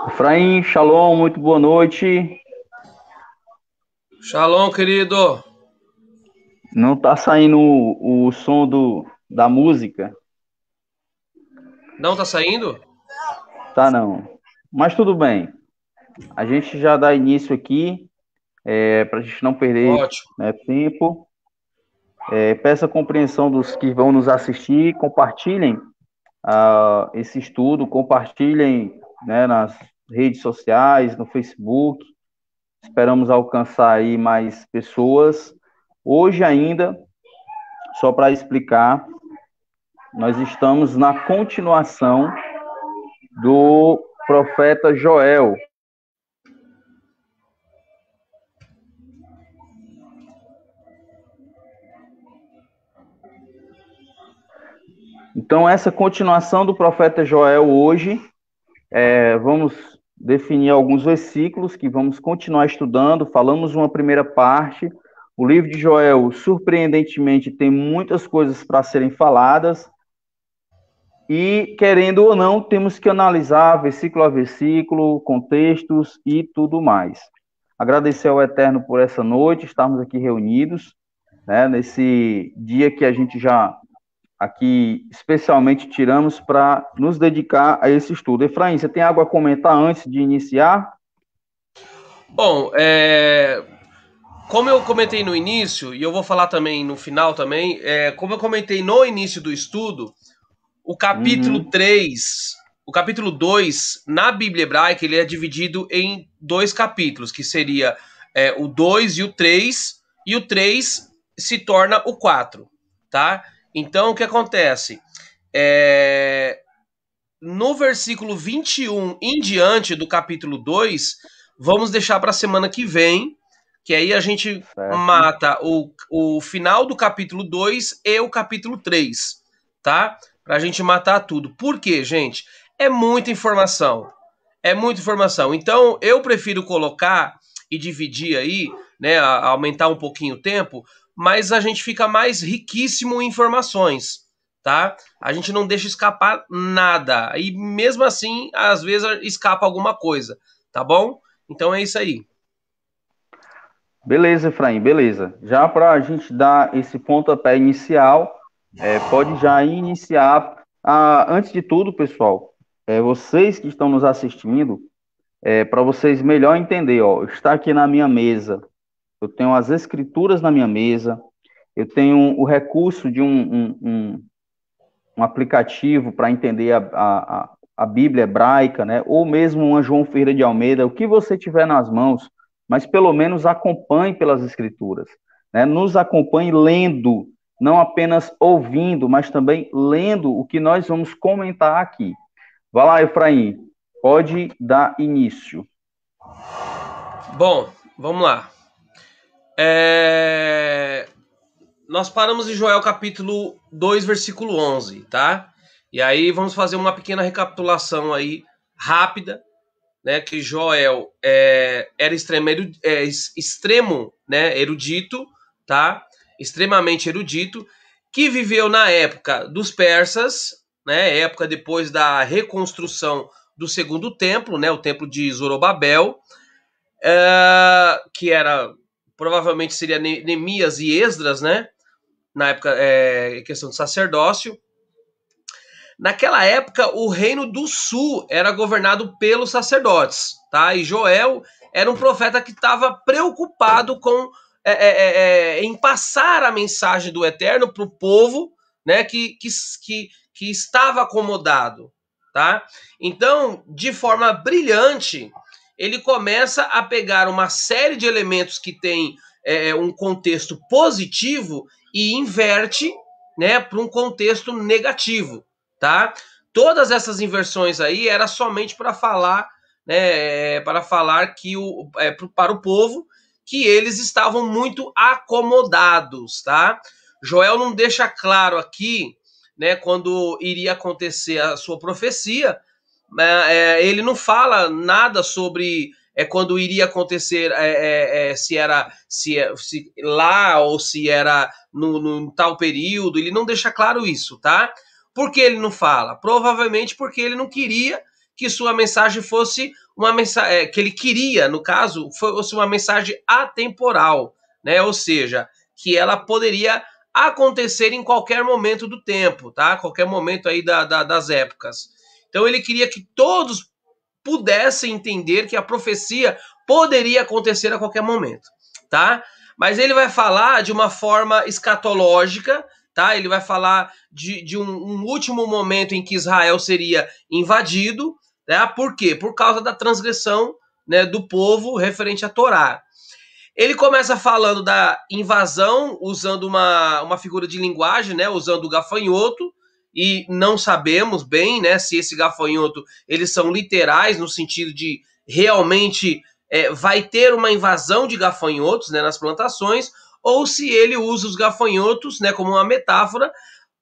Efraim, Shalom, muito boa noite. Shalom, querido. Não tá saindo o som da música? Não tá saindo? Tá não. Mas tudo bem. A gente já dá início aqui, para a gente não perder, Ótimo. né, tempo. Peço a compreensão dos que vão nos assistir, compartilhem esse estudo, compartilhem, né, nas redes sociais, no Facebook. Esperamos alcançar aí mais pessoas. Hoje ainda, só para explicar, nós estamos na continuação do profeta Joel. Então, essa continuação do profeta Joel hoje, vamos definir alguns versículos que vamos continuar estudando. Falamos uma primeira parte. O livro de Joel, surpreendentemente, tem muitas coisas para serem faladas. E, querendo ou não, temos que analisar versículo a versículo, contextos e tudo mais. Agradecer ao Eterno por essa noite, estarmos aqui reunidos, né, nesse dia que a gente já aqui especialmente tiramos para nos dedicar a esse estudo. Efraim, você tem algo a comentar antes de iniciar? Bom, como eu comentei no início, e eu vou falar também no final também, como eu comentei no início do estudo, o capítulo 3, o capítulo 2, na Bíblia hebraica, ele é dividido em dois capítulos, que seria o 2 e o 3, e o 3 se torna o 4, tá? Então, o que acontece? No versículo 21 em diante do capítulo 2, vamos deixar para a semana que vem, que aí a gente mata o final do capítulo 2 e o capítulo 3, tá? Pra gente matar tudo. Por quê, gente? É muita informação. É muita informação. Então, eu prefiro colocar e dividir aí, né, aumentar um pouquinho o tempo, mas a gente fica mais riquíssimo em informações, tá? A gente não deixa escapar nada. E mesmo assim, às vezes escapa alguma coisa, tá bom? Então é isso aí. Beleza, Efraim, beleza. Já para a gente dar esse pontapé inicial, pode já iniciar. Antes de tudo, pessoal, vocês que estão nos assistindo, para vocês melhor entender, ó, está aqui na minha mesa, eu tenho as escrituras na minha mesa, eu tenho o recurso de um aplicativo para entender a Bíblia hebraica, né? Ou mesmo uma João Ferreira de Almeida, o que você tiver nas mãos, mas pelo menos acompanhe pelas escrituras, né? Nos acompanhe lendo, não apenas ouvindo, mas também lendo o que nós vamos comentar aqui. Vai lá, Efraim, pode dar início. Bom, vamos lá. Nós paramos em Joel capítulo 2, versículo 11, tá? E aí vamos fazer uma pequena recapitulação aí, rápida, né? Que Joel era extremo, né, erudito, tá? extremamente erudito, que viveu na época dos persas, né, época depois da reconstrução do segundo templo, né, o templo de Zorobabel, que era, provavelmente seria Neemias e Esdras, né, na época, questão de sacerdócio. Naquela época, o reino do sul era governado pelos sacerdotes, tá? E Joel era um profeta que estava preocupado com em passar a mensagem do Eterno para o povo, né? Que estava acomodado, tá? Então, de forma brilhante, ele começa a pegar uma série de elementos que tem um contexto positivo e inverte, né, para um contexto negativo. Tá? Todas essas inversões aí era somente para falar, né, para falar que para o povo que eles estavam muito acomodados, tá? Joel não deixa claro aqui, né, quando iria acontecer a sua profecia, ele não fala nada sobre quando iria acontecer, se lá ou se era no tal período, ele não deixa claro isso, tá? Por que ele não fala? Provavelmente porque ele não queria que sua mensagem fosse uma mensagem, que ele queria, no caso, fosse uma mensagem atemporal, né? Ou seja, que ela poderia acontecer em qualquer momento do tempo, tá? Qualquer momento aí das épocas. Então ele queria que todos pudessem entender que a profecia poderia acontecer a qualquer momento, tá? Mas ele vai falar de uma forma escatológica, tá? Ele vai falar de um último momento em que Israel seria invadido, né? Por quê? Por causa da transgressão, né, do povo referente à Torá. Ele começa falando da invasão, usando uma figura de linguagem, né, usando o gafanhoto, e não sabemos bem, né, se esse gafanhoto, eles são literais, no sentido de realmente vai ter uma invasão de gafanhotos, né, nas plantações, ou se ele usa os gafanhotos, né, como uma metáfora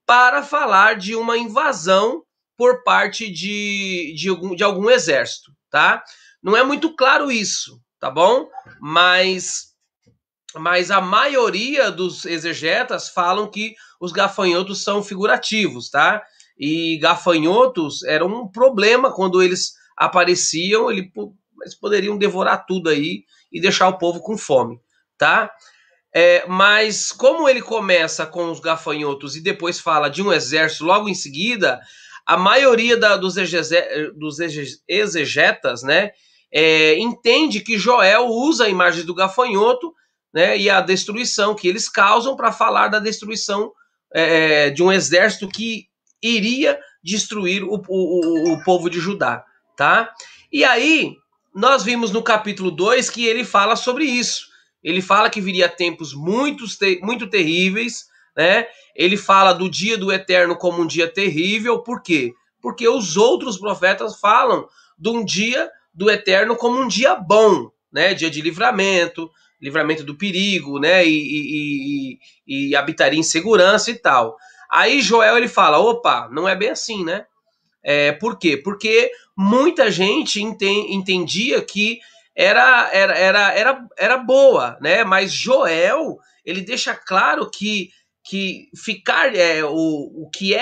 para falar de uma invasão por parte de algum exército, tá? Não é muito claro isso, tá bom? Mas a maioria dos exegetas falam que os gafanhotos são figurativos, tá? E gafanhotos eram um problema quando eles apareciam, eles poderiam devorar tudo aí e deixar o povo com fome, tá? Mas como ele começa com os gafanhotos e depois fala de um exército logo em seguida, a maioria dos exegetas, né, entende que Joel usa a imagem do gafanhoto, né, e a destruição que eles causam para falar da destruição de um exército que iria destruir o povo de Judá, tá? E aí, nós vimos no capítulo 2 que ele fala sobre isso. Ele fala que viria tempos muito terríveis, né? Ele fala do dia do Eterno como um dia terrível. Por quê? Porque os outros profetas falam de um dia do Eterno como um dia bom, né? Dia de livramento do perigo, né? E habitaria em segurança e tal. Aí Joel ele fala, opa, não é bem assim, né? Por quê? Porque muita gente entendia que era boa, né? Mas Joel ele deixa claro que ficar o que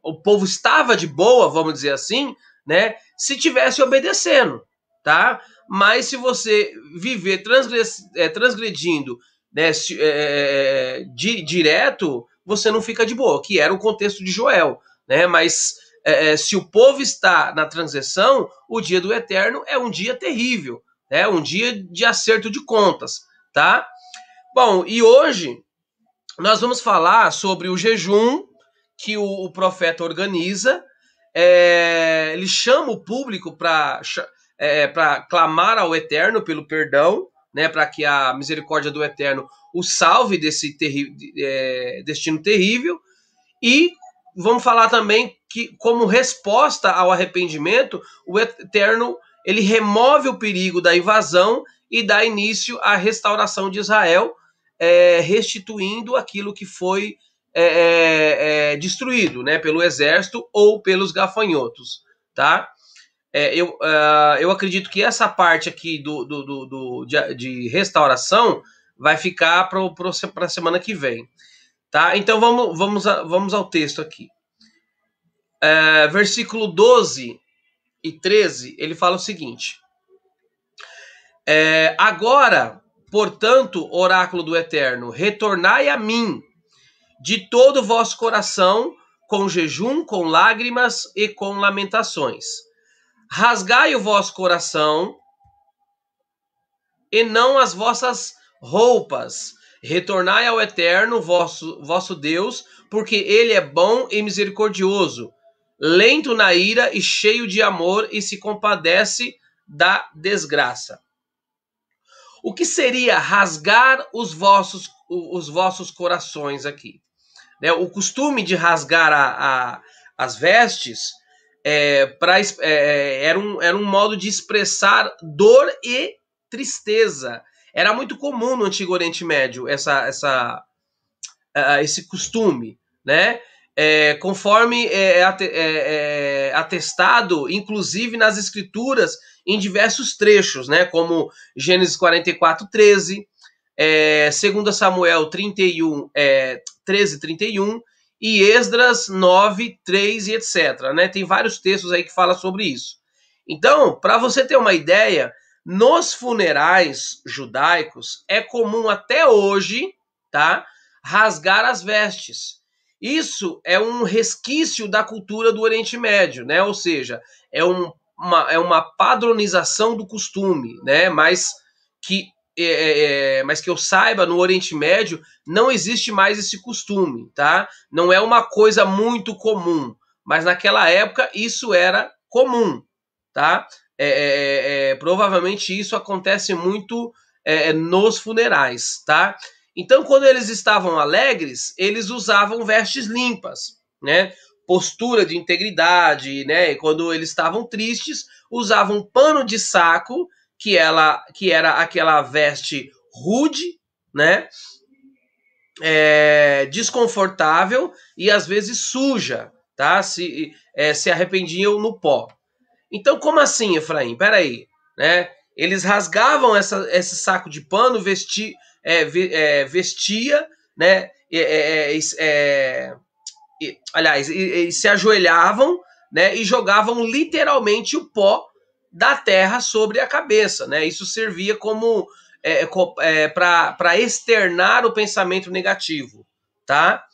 o povo estava de boa, vamos dizer assim, né? Se tivesse obedecendo, tá? Mas se você viver transgredindo, né, direto, você não fica de boa, que era o contexto de Joel, né? Mas se o povo está na transição, o dia do Eterno é um dia terrível, né? Um dia de acerto de contas, tá? Bom, e hoje nós vamos falar sobre o jejum que o profeta organiza. Ele chama o público para clamar ao Eterno pelo perdão, né? Para que a misericórdia do Eterno o salve desse destino terrível. E vamos falar também que, como resposta ao arrependimento, o Eterno ele remove o perigo da invasão e dá início à restauração de Israel, restituindo aquilo que foi destruído, né, pelo exército ou pelos gafanhotos, tá? Eu acredito que essa parte aqui de restauração vai ficar para a semana que vem. Tá? Então vamos ao texto aqui. Versículo 12 e 13, ele fala o seguinte: agora, portanto, oráculo do Eterno, retornai a mim de todo o vosso coração, com jejum, com lágrimas e com lamentações. Rasgai o vosso coração e não as vossas roupas. Retornai ao Eterno, vosso Deus, porque ele é bom e misericordioso, lento na ira e cheio de amor, e se compadece da desgraça. O que seria rasgar os vossos corações aqui? O costume de rasgar as vestes era um modo de expressar dor e tristeza. Era muito comum no Antigo Oriente Médio esse costume, né? Conforme atestado, inclusive nas Escrituras, em diversos trechos, né? Como Gênesis 44, 13, 2 Samuel 31, 13, 31 e Esdras 9, 3 e etc. Né? Tem vários textos aí que falam sobre isso. Então, para você ter uma ideia, nos funerais judaicos é comum até hoje, tá, rasgar as vestes. Isso é um resquício da cultura do Oriente Médio, né? Ou seja, é uma padronização do costume, né? Mas que eu saiba, no Oriente Médio não existe mais esse costume, tá? Não é uma coisa muito comum, mas naquela época isso era comum, tá? Provavelmente isso acontece muito nos funerais, tá? Então, quando eles estavam alegres, eles usavam vestes limpas, né? Postura de integridade, né? E quando eles estavam tristes, usavam pano de saco, que era aquela veste rude, né? Desconfortável e às vezes suja, tá? Se arrependiam no pó. Então, como assim, Efraim? Peraí, né? Eles rasgavam esse saco de pano, vestia, né? Aliás, se ajoelhavam, né? E jogavam literalmente o pó da terra sobre a cabeça, né? Isso servia como para externar o pensamento negativo, tá?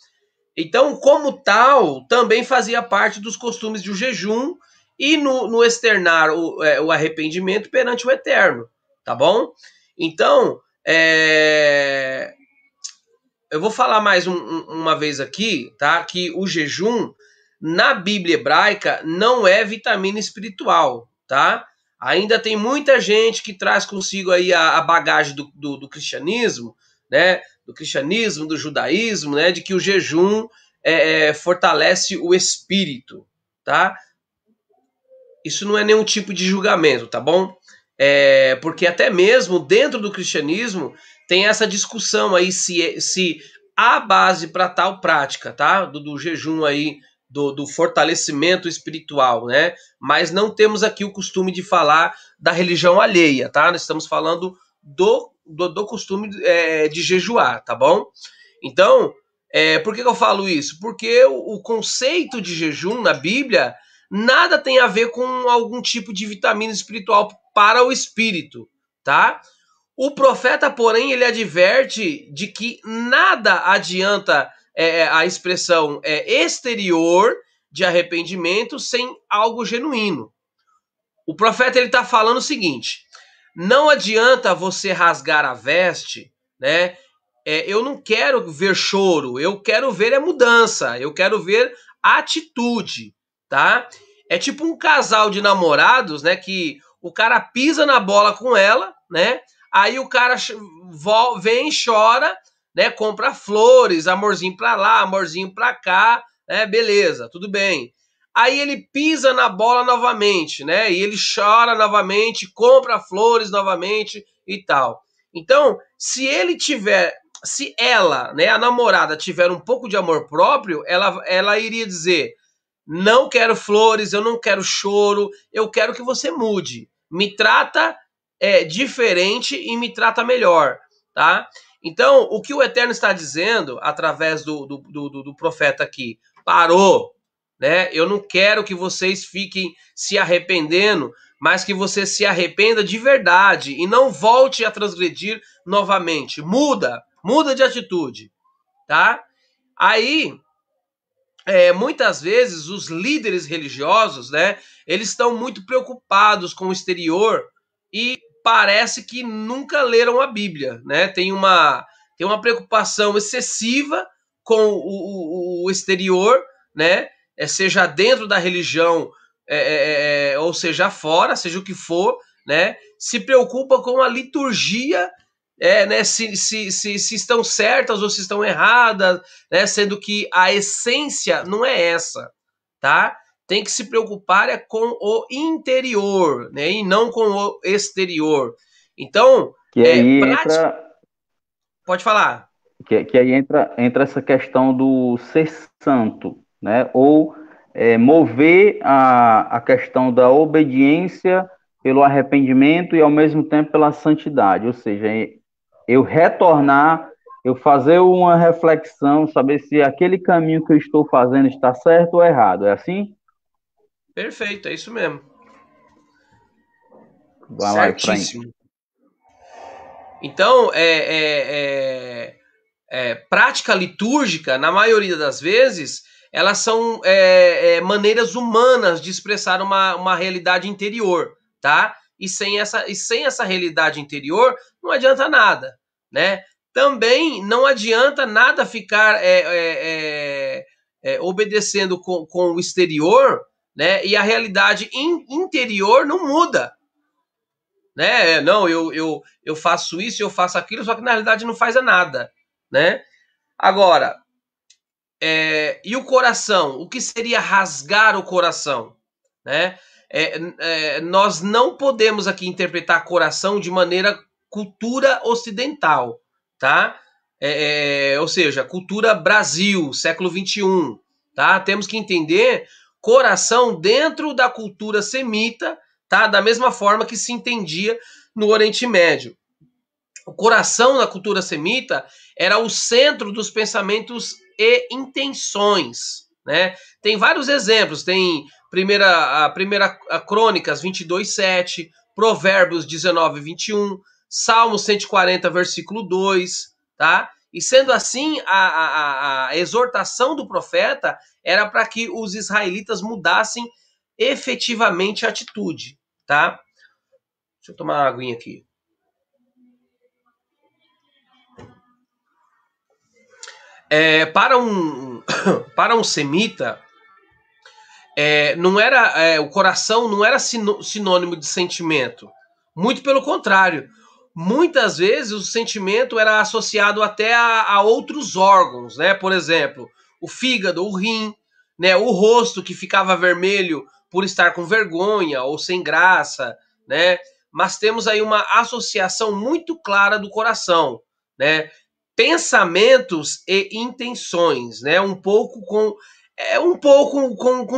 Então, como tal, também fazia parte dos costumes do jejum e no externar o arrependimento perante o Eterno, tá bom? Então, eu vou falar mais uma vez aqui, tá? Que o jejum, na Bíblia hebraica, não é vitamina espiritual, tá? Ainda tem muita gente que traz consigo aí a bagagem do cristianismo, né? Do cristianismo, do judaísmo, né? De que o jejum fortalece o espírito, tá? Isso não é nenhum tipo de julgamento, tá bom? Porque até mesmo dentro do cristianismo tem essa discussão aí se há base para tal prática, tá? Do jejum aí, do fortalecimento espiritual, né? Mas não temos aqui o costume de falar da religião alheia, tá? Nós estamos falando do costume de jejuar, tá bom? Então, por que eu falo isso? Porque o conceito de jejum na Bíblia nada tem a ver com algum tipo de vitamina espiritual para o espírito, tá? O profeta, porém, ele adverte de que nada adianta a expressão exterior de arrependimento sem algo genuíno. O profeta ele está falando o seguinte: não adianta você rasgar a veste, né? Eu não quero ver choro, eu quero ver mudança, eu quero ver atitude, tá? É tipo um casal de namorados, né? Que o cara pisa na bola com ela, né? Aí o cara vem, chora, né? Compra flores, amorzinho pra lá, amorzinho pra cá, né? Beleza, tudo bem. Aí ele pisa na bola novamente, né? E ele chora novamente, compra flores novamente e tal. Então, se ela, né, a namorada, tiver um pouco de amor próprio, ela iria dizer: não quero flores, eu não quero choro, eu quero que você mude. Me trata diferente e me trata melhor, tá? Então, o que o Eterno está dizendo, através do profeta aqui, parou, né? Eu não quero que vocês fiquem se arrependendo, mas que você se arrependa de verdade e não volte a transgredir novamente. Muda de atitude, tá? Aí, muitas vezes, os líderes religiosos, né, eles estão muito preocupados com o exterior e parece que nunca leram a Bíblia, né? Tem uma preocupação excessiva com o exterior, né? Seja dentro da religião, ou seja fora, seja o que for, né? Se preocupa com a liturgia, né? Se estão certas ou se estão erradas, né? Sendo que a essência não é essa, tá? Tem que se preocupar com o interior, né? E não com o exterior. Então, Que aí entra, pode falar. que aí entra essa questão do ser santo, né? Ou mover a questão da obediência pelo arrependimento e ao mesmo tempo pela santidade. Ou seja, eu retornar, eu fazer uma reflexão, saber se aquele caminho que eu estou fazendo está certo ou errado. É assim? Perfeito, é isso mesmo. Vai lá, Efraim. Certíssimo. Então, prática litúrgica, na maioria das vezes, elas são maneiras humanas de expressar uma realidade interior, tá? E sem essa realidade interior, não adianta nada, né? Também não adianta nada ficar obedecendo com o exterior, né? E a realidade interior não muda, né? Não, eu faço isso, eu faço aquilo, só que na realidade não faz nada, né? Agora, e o coração? O que seria rasgar o coração, né? Nós não podemos aqui interpretar coração de maneira cultura ocidental, tá? Ou seja, cultura Brasil, século XXI, tá? Temos que entender coração dentro da cultura semita, tá? Da mesma forma que se entendia no Oriente Médio. O coração na cultura semita era o centro dos pensamentos e intenções, né? Tem vários exemplos, tem a primeira Crônicas 22:7, Provérbios 19:21, Salmo 140, versículo 2, tá? E sendo assim, a exortação do profeta era para que os israelitas mudassem efetivamente a atitude, tá? Deixa eu tomar uma aguinha aqui. Para um semita, não era o coração não era sinônimo de sentimento. Muito pelo contrário. Muitas vezes o sentimento era associado até a outros órgãos, né? Por exemplo, o fígado, o rim, né? O rosto que ficava vermelho por estar com vergonha ou sem graça, né? Mas temos aí uma associação muito clara do coração, né? Pensamentos e intenções, né? Um pouco com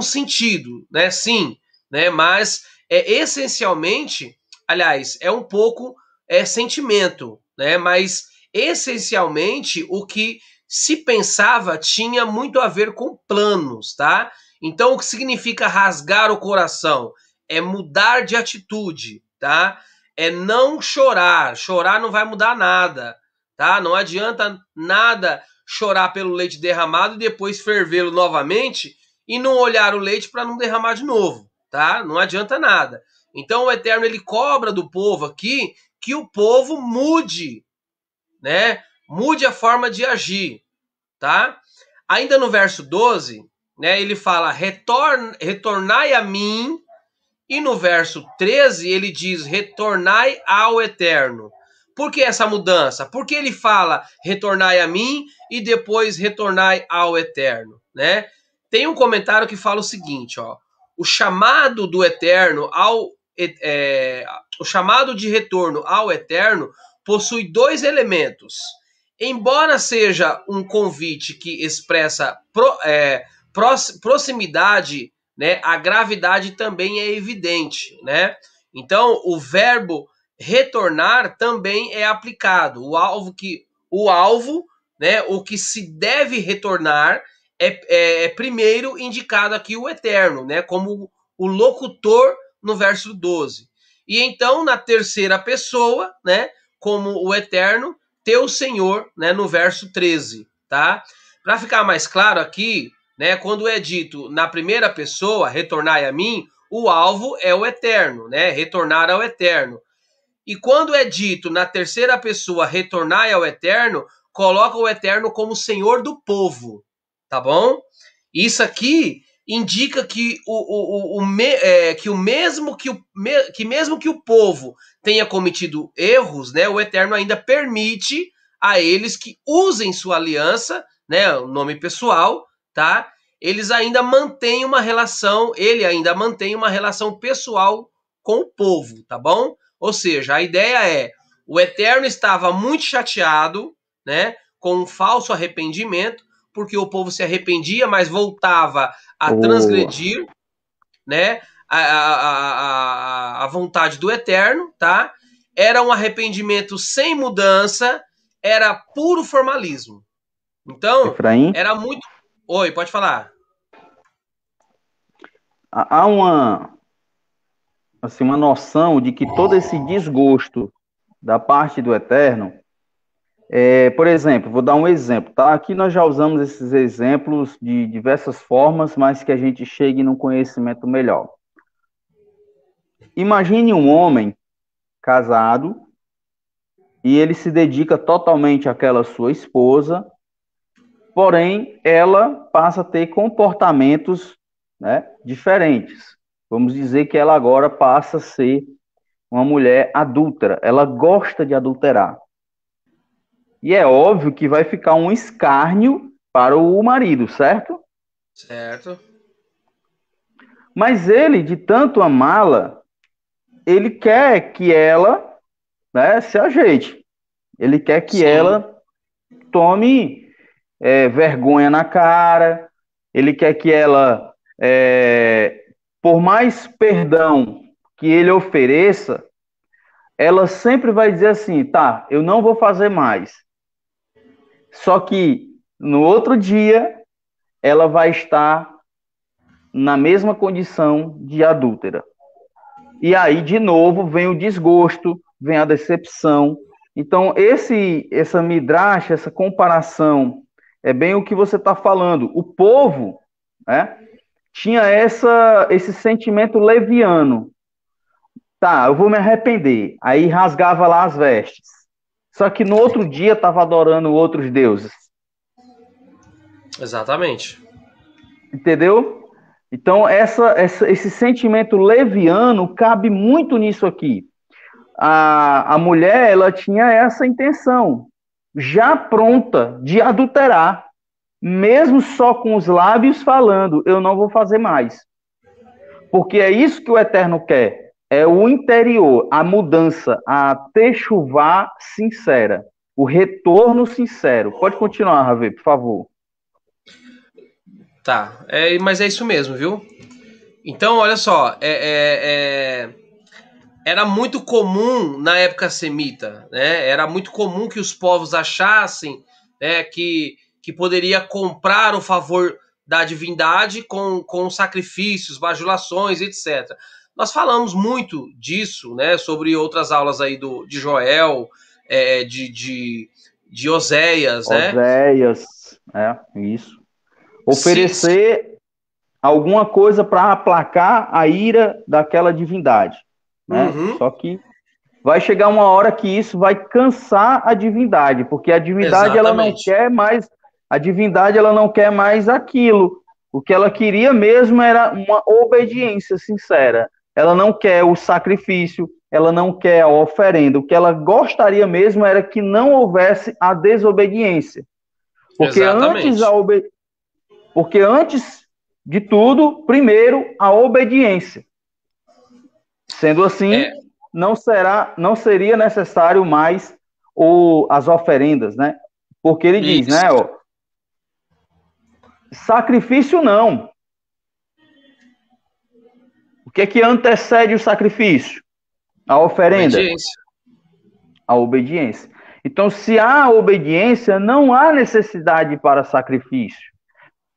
sentido, né? Sim, né? Mas essencialmente, aliás, um pouco sentimento, né? Mas essencialmente o que se pensava tinha muito a ver com planos, tá? Então, o que significa rasgar o coração? É mudar de atitude, tá? É não chorar. Chorar não vai mudar nada, tá? Não adianta nada chorar pelo leite derramado e depois fervê-lo novamente e não olhar o leite para não derramar de novo, tá? Não adianta nada. Então o Eterno ele cobra do povo aqui que o povo mude, né? Mude a forma de agir, tá? Ainda no verso 12, né, ele fala: retornai a mim, e no verso 13 ele diz: retornai ao Eterno. Por que essa mudança? Porque ele fala: retornai a mim e depois retornai ao Eterno, né? Tem um comentário que fala o seguinte, ó: o chamado do Eterno o chamado de retorno ao Eterno possui dois elementos. Embora seja um convite que expressa proximidade, né, a gravidade também é evidente, né? Então, o verbo retornar também é aplicado. o alvo, né, o que se deve retornar, é primeiro indicado aqui o Eterno, né, como o locutor no verso 12. E então, na terceira pessoa, né, como o Eterno, teu Senhor, né, no verso 13, tá? Para ficar mais claro aqui, né, quando é dito na primeira pessoa, retornai a mim, o alvo é o Eterno, né, retornar ao Eterno. E quando é dito na terceira pessoa, retornai ao Eterno, coloca o Eterno como Senhor do povo, tá bom? Isso aqui indica que mesmo que o povo tenha cometido erros, né, o Eterno ainda permite a eles que usem sua aliança, né, o nome pessoal, tá? Eles ainda mantêm uma relação, ele ainda mantém uma relação pessoal com o povo, tá bom? Ou seja, a ideia é, o Eterno estava muito chateado, né, com um falso arrependimento, porque o povo se arrependia, mas voltava a transgredir, né, a vontade do Eterno, tá? Era um arrependimento sem mudança, era puro formalismo. Então, Efraim, era muito... Oi, pode falar. há uma, assim, uma noção de que todo esse desgosto da parte do Eterno, por exemplo, vou dar um exemplo, tá? Aqui nós já usamos esses exemplos de diversas formas, mas que a gente chegue num conhecimento melhor. Imagine um homem casado e ele se dedica totalmente àquela sua esposa, porém ela passa a ter comportamentos, né, diferentes. Vamos dizer que ela agora passa a ser uma mulher adúltera, ela gosta de adulterar. E é óbvio que vai ficar um escárnio para o marido, certo? Certo. Mas ele, de tanto amá-la, ele quer que ela, né, se ajeite. Ele quer que Sim. ela tome vergonha na cara, ele quer que ela, por mais perdão que ele ofereça, ela sempre vai dizer assim, tá, eu não vou fazer mais. Só que no outro dia ela vai estar na mesma condição de adúltera. E aí, de novo, vem o desgosto, vem a decepção. Então, essa midrash, essa comparação, é bem o que você está falando. O povo, né, tinha esse sentimento leviano. Tá, eu vou me arrepender. Aí rasgava lá as vestes. Só que no outro dia estava adorando outros deuses. Exatamente. Entendeu? Então, esse sentimento leviano cabe muito nisso aqui. A mulher, ela tinha essa intenção, já pronta de adulterar, mesmo só com os lábios falando, eu não vou fazer mais. Porque é isso que o Eterno quer, é o interior, a mudança, a techuvá sincera, o retorno sincero. Pode continuar, Ravi, por favor. Tá, mas é isso mesmo, viu? Então, olha só, era muito comum na época semita, né? Era muito comum que os povos achassem, né, que poderia comprar o favor da divindade com sacrifícios, bajulações, etc. Nós falamos muito disso, né, sobre outras aulas aí de Joel, de Oséias, né? Oséias, isso. Se, se, Oferecer alguma coisa para aplacar a ira daquela divindade, né? uhum, Só que vai chegar uma hora que isso vai cansar a divindade, porque exatamente, a divindade ela não quer mais aquilo. O que ela queria mesmo era uma obediência sincera. Ela não quer o sacrifício, ela não quer a oferenda. O que ela gostaria mesmo era que não houvesse a desobediência. Porque antes exatamente. porque antes de tudo, primeiro a obediência. Sendo É, assim, não seria necessário mais as oferendas, né? Porque ele diz, né, isso, ó, sacrifício não. O que é que antecede o sacrifício? A oferenda, obediência. a obediência. Então, se há obediência, não há necessidade para sacrifício.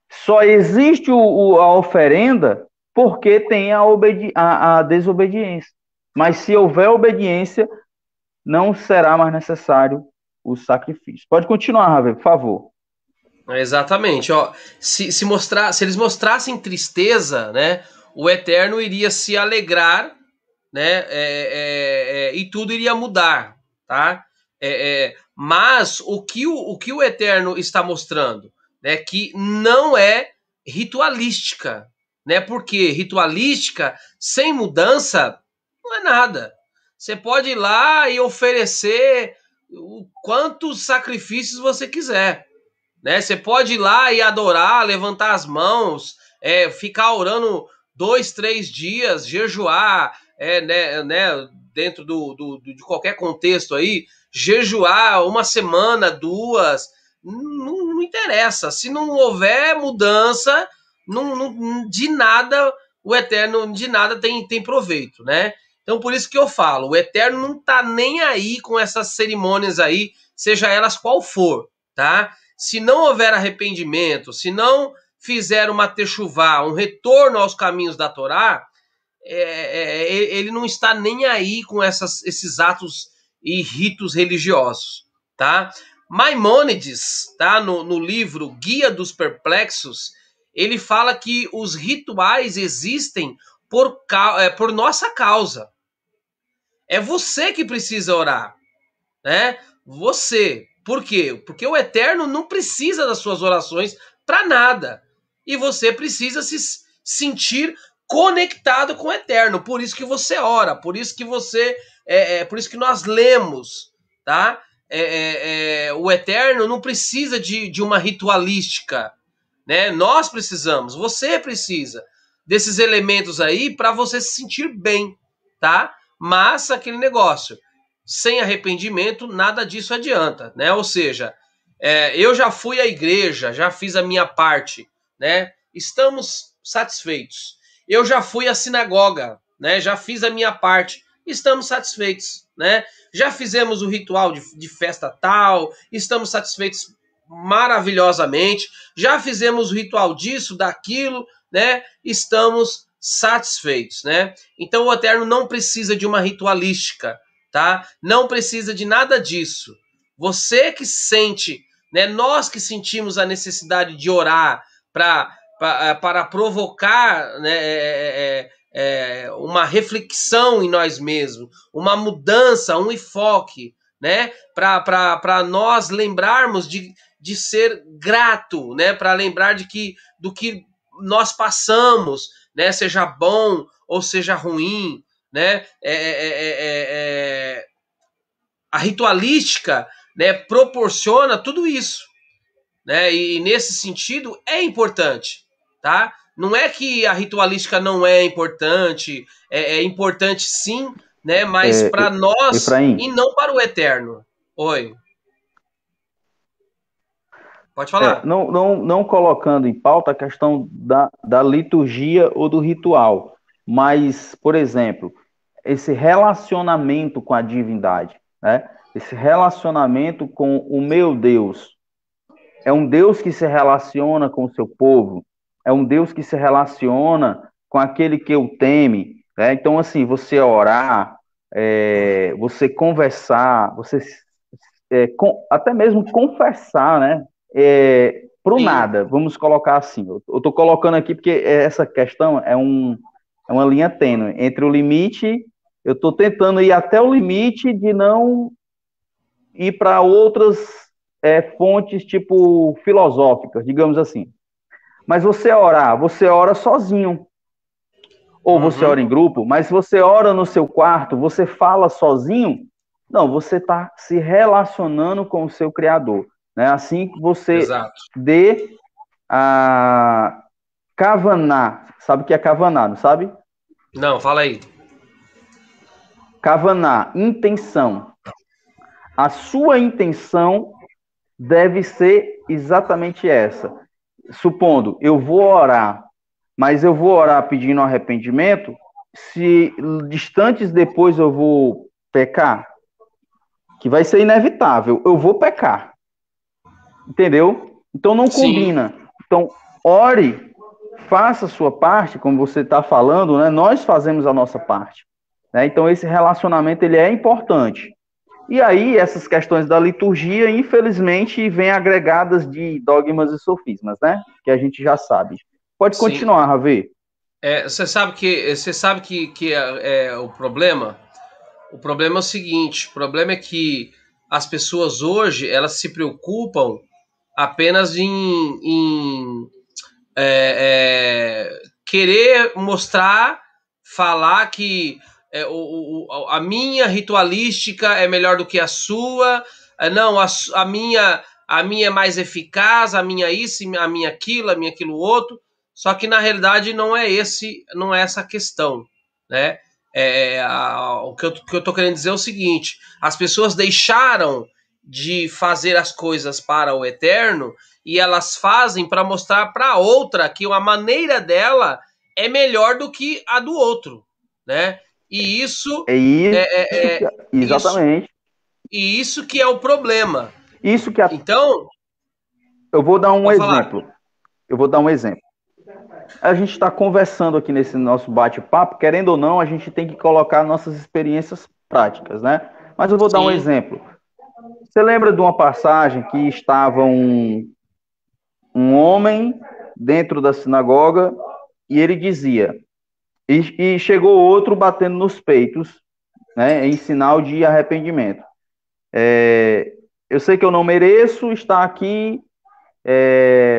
Só existe a oferenda porque tem a desobediência. Mas se houver obediência, não será mais necessário o sacrifício. Pode continuar, Ravel, por favor. Exatamente. Ó, se eles mostrassem tristeza, né, o Eterno iria se alegrar, né, e tudo iria mudar, tá? Mas o que o Eterno está mostrando, né, que não é ritualística, né? Porque ritualística sem mudança não é nada. Você pode ir lá e oferecer quantos sacrifícios você quiser, né? Você pode ir lá e adorar, levantar as mãos, ficar orando 2, 3 dias, jejuar, né, dentro de qualquer contexto aí, jejuar uma semana, duas, não interessa. Se não houver mudança, de nada o Eterno de nada tem proveito, né? Então por isso que eu falo, o Eterno não tá nem aí com essas cerimônias aí, seja elas qual for, tá? Se não houver arrependimento, se não fizer uma techuvá, um retorno aos caminhos da Torá, ele não está nem aí com esses atos e ritos religiosos, tá? Maimônides, tá? No livro Guia dos Perplexos, ele fala que os rituais existem por nossa causa. É você que precisa orar, né? Você. Por quê? Porque o Eterno não precisa das suas orações para nada. E você precisa se sentir conectado com o Eterno. Por isso que você ora, por isso que você, por isso que nós lemos, tá? O Eterno não precisa de uma ritualística, né? Nós precisamos, você precisa desses elementos aí para você se sentir bem, tá? Mas aquele negócio, sem arrependimento, nada disso adianta, né? Ou seja, eu já fui à igreja, já fiz a minha parte, né? Estamos satisfeitos. Eu já fui à sinagoga, né? Já fiz a minha parte, estamos satisfeitos, né? Já fizemos o ritual de festa tal, estamos satisfeitos maravilhosamente. Já fizemos o ritual disso, daquilo, né? Estamos satisfeitos, né? Então o Eterno não precisa de uma ritualística, tá? Não precisa de nada disso. Você que sente, né? Nós que sentimos a necessidade de orar para provocar, né, uma reflexão em nós mesmos, uma mudança, um enfoque, né? Para nós lembrarmos de ser grato, né? Para lembrar do que nós passamos, né? Seja bom ou seja ruim, né? A ritualística, né, proporciona tudo isso, né? E nesse sentido é importante, tá? Não é que a ritualística não é importante, é importante sim, né? Mas para nós Efraim, e não para o Eterno. Oi. Pode falar. não colocando em pauta a questão da liturgia ou do ritual, mas, por exemplo, esse relacionamento com a divindade, né? Esse relacionamento com o meu Deus. É um Deus que se relaciona com o seu povo, é um Deus que se relaciona com aquele que o teme, né? Então, assim, você orar, você conversar, você até mesmo confessar, né? Pro Sim. nada, vamos colocar assim. Eu estou colocando aqui porque essa questão é uma linha tênue entre o limite. Eu estou tentando ir até o limite de não ir para outras fontes tipo filosóficas, digamos assim. Mas você ora sozinho, ou você ora em grupo, mas se você ora no seu quarto, você fala sozinho, não, você está se relacionando com o seu Criador. Né? Assim que você Exato. dê a kavaná, sabe o que é kavaná, não sabe? Não, fala aí. Kavaná, intenção. A sua intenção deve ser exatamente essa. Supondo, eu vou orar, mas eu vou orar pedindo arrependimento, se distantes depois eu vou pecar? que vai ser inevitável, eu vou pecar. Entendeu? Então não combina. Então, ore, faça a sua parte, como você está falando, né? Nós fazemos a nossa parte. Né? Então, esse relacionamento ele é importante. E aí, essas questões da liturgia, infelizmente, vêm agregadas de dogmas e sofismas, né? Que a gente já sabe. Pode continuar, Ravi. Você sabe que o problema? O problema é o seguinte: o problema é que as pessoas hoje elas se preocupam apenas em querer mostrar, falar que a minha ritualística é melhor do que a sua, não, a minha é mais eficaz, a minha isso, a minha aquilo outro, só que na realidade não é essa a questão, né? O que eu estou querendo dizer é o seguinte: as pessoas deixaram de fazer as coisas para o eterno e elas fazem para mostrar para outra que a maneira dela é melhor do que a do outro, né? E isso é isso, exatamente. Isso que é o problema. Isso que Então, eu vou dar um exemplo. Falar. Eu vou dar um exemplo. A gente está conversando aqui nesse nosso bate-papo, querendo ou não, a gente tem que colocar nossas experiências práticas, né? Mas eu vou dar um exemplo. Você lembra de uma passagem que estava um homem dentro da sinagoga e ele dizia, e chegou outro batendo nos peitos, né, em sinal de arrependimento. Eu sei que eu não mereço estar aqui,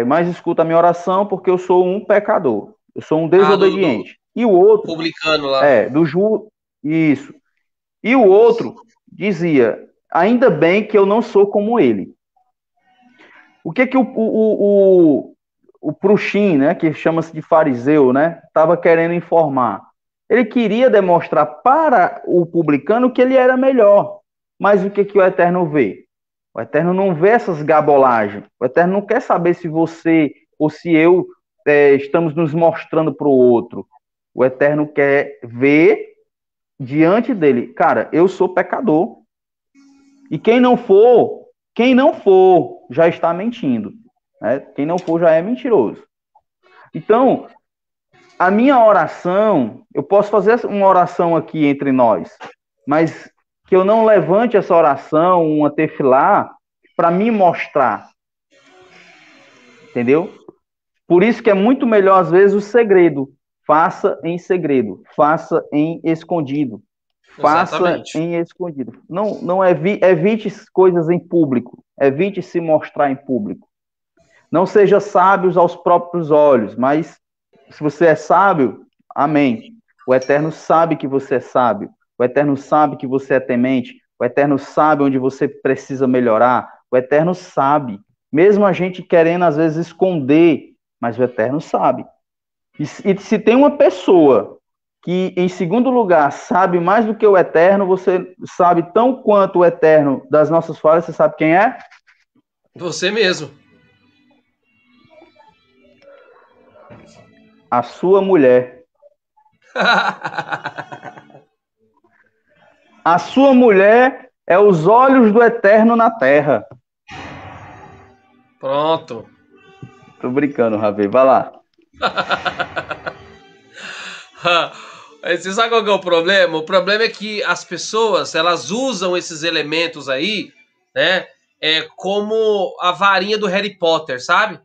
mas escuta a minha oração porque eu sou um pecador, eu sou um desobediente. E o outro, publicano lá. Isso. E o outro dizia, ainda bem que eu não sou como ele. O que o Pruxim, né, que chama-se de fariseu, né, estava querendo informar? Ele queria demonstrar para o publicano que ele era melhor. Mas o que o Eterno vê? O Eterno não vê essas gabolagens. O Eterno não quer saber se você ou se eu estamos nos mostrando para o outro. O Eterno quer ver diante dele, cara, eu sou pecador. E quem não for, já está mentindo. Né? Quem não for já é mentiroso. Então, a minha oração, eu posso fazer uma oração aqui entre nós, mas que eu não levante essa oração, uma tefilá, para me mostrar. Entendeu? Por isso que é muito melhor, às vezes, o segredo. Faça em segredo, faça em escondido. Faça Exatamente. em escondido. Não evite coisas em público. Evite se mostrar em público. Não seja sábios aos próprios olhos, mas se você é sábio, amém. O Eterno sabe que você é sábio. O Eterno sabe que você é temente. O Eterno sabe onde você precisa melhorar. O Eterno sabe. Mesmo a gente querendo, às vezes, esconder, mas o Eterno sabe. E se tem uma pessoa que, em segundo lugar, sabe mais do que o Eterno, você sabe tão quanto o Eterno das nossas falhas, você sabe quem é? Você mesmo. A sua mulher. A sua mulher é os olhos do Eterno na terra. Pronto. Tô brincando, Ravi. Vai lá. Você sabe qual que é o problema? O problema é que as pessoas, elas usam esses elementos aí, né, como a varinha do Harry Potter, sabe?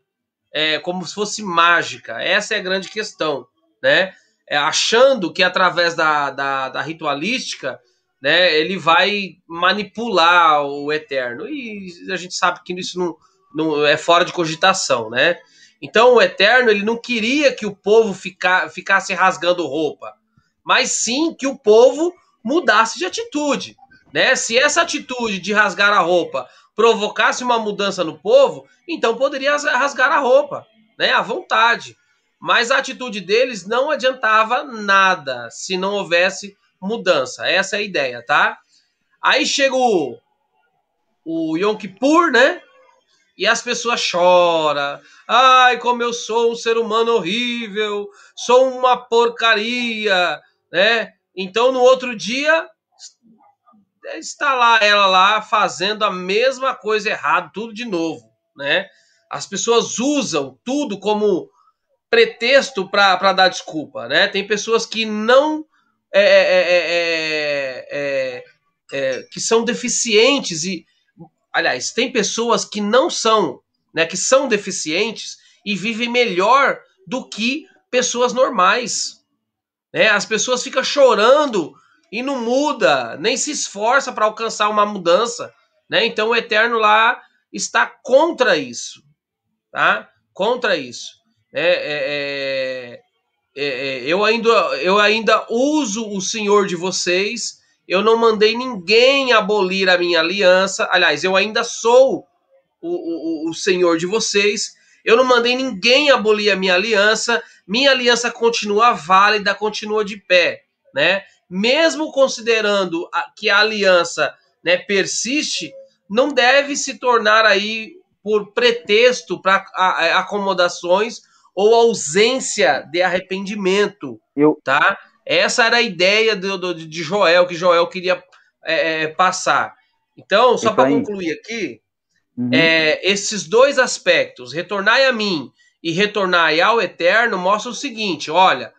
Como se fosse mágica. Essa é a grande questão, né? Achando que através da ritualística, né, ele vai manipular o Eterno. E a gente sabe que isso não é fora de cogitação, né? Então o Eterno, ele não queria que o povo ficasse rasgando roupa, mas sim que o povo mudasse de atitude, né? Se essa atitude de rasgar a roupa provocasse uma mudança no povo, então poderia rasgar a roupa, né? À vontade. Mas a atitude deles não adiantava nada se não houvesse mudança. Essa é a ideia, tá? Aí chega o Yom Kippur, né? E as pessoas choram. Ai, como eu sou um ser humano horrível, sou uma porcaria, né? Então no outro dia está lá ela lá fazendo a mesma coisa errada, tudo de novo, né? As pessoas usam tudo como pretexto para dar desculpa, né? Tem pessoas que não que são deficientes e, aliás, tem pessoas que não são, né? Que são deficientes e vivem melhor do que pessoas normais, né? As pessoas ficam chorando e não muda, nem se esforça para alcançar uma mudança, né? Então o Eterno lá está contra isso, tá? Contra isso. Eu ainda uso o Senhor de vocês. Eu não mandei ninguém abolir a minha aliança. Aliás, eu ainda sou o Senhor de vocês. Eu não mandei ninguém abolir a minha aliança. Minha aliança continua válida, continua de pé, né? Mesmo considerando que a aliança, né, persiste, não deve se tornar aí por pretexto para acomodações ou ausência de arrependimento, tá? Essa era a ideia de Joel, que Joel queria passar. Então, só para concluir aqui, esses dois aspectos, retornai a mim e retornai ao Eterno, mostram o seguinte: olha,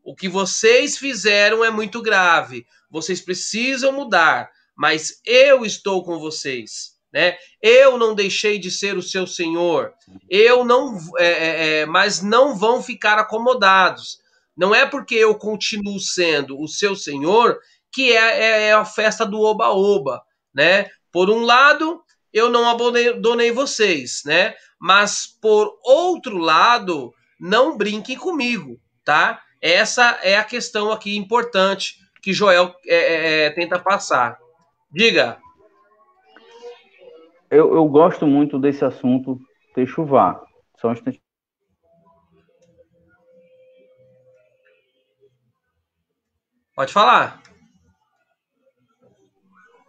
o que vocês fizeram é muito grave, vocês precisam mudar, mas eu estou com vocês, né? Eu não deixei de ser o seu Senhor, eu não, mas não vão ficar acomodados. Não é porque eu continuo sendo o seu Senhor que é a festa do oba-oba, né? Por um lado, eu não abandonei vocês, né? Mas por outro lado, não brinquem comigo, tá? Essa é a questão aqui importante que Joel tenta passar. Diga. Eu gosto muito desse assunto Techuvá. Só um instante. Pode falar.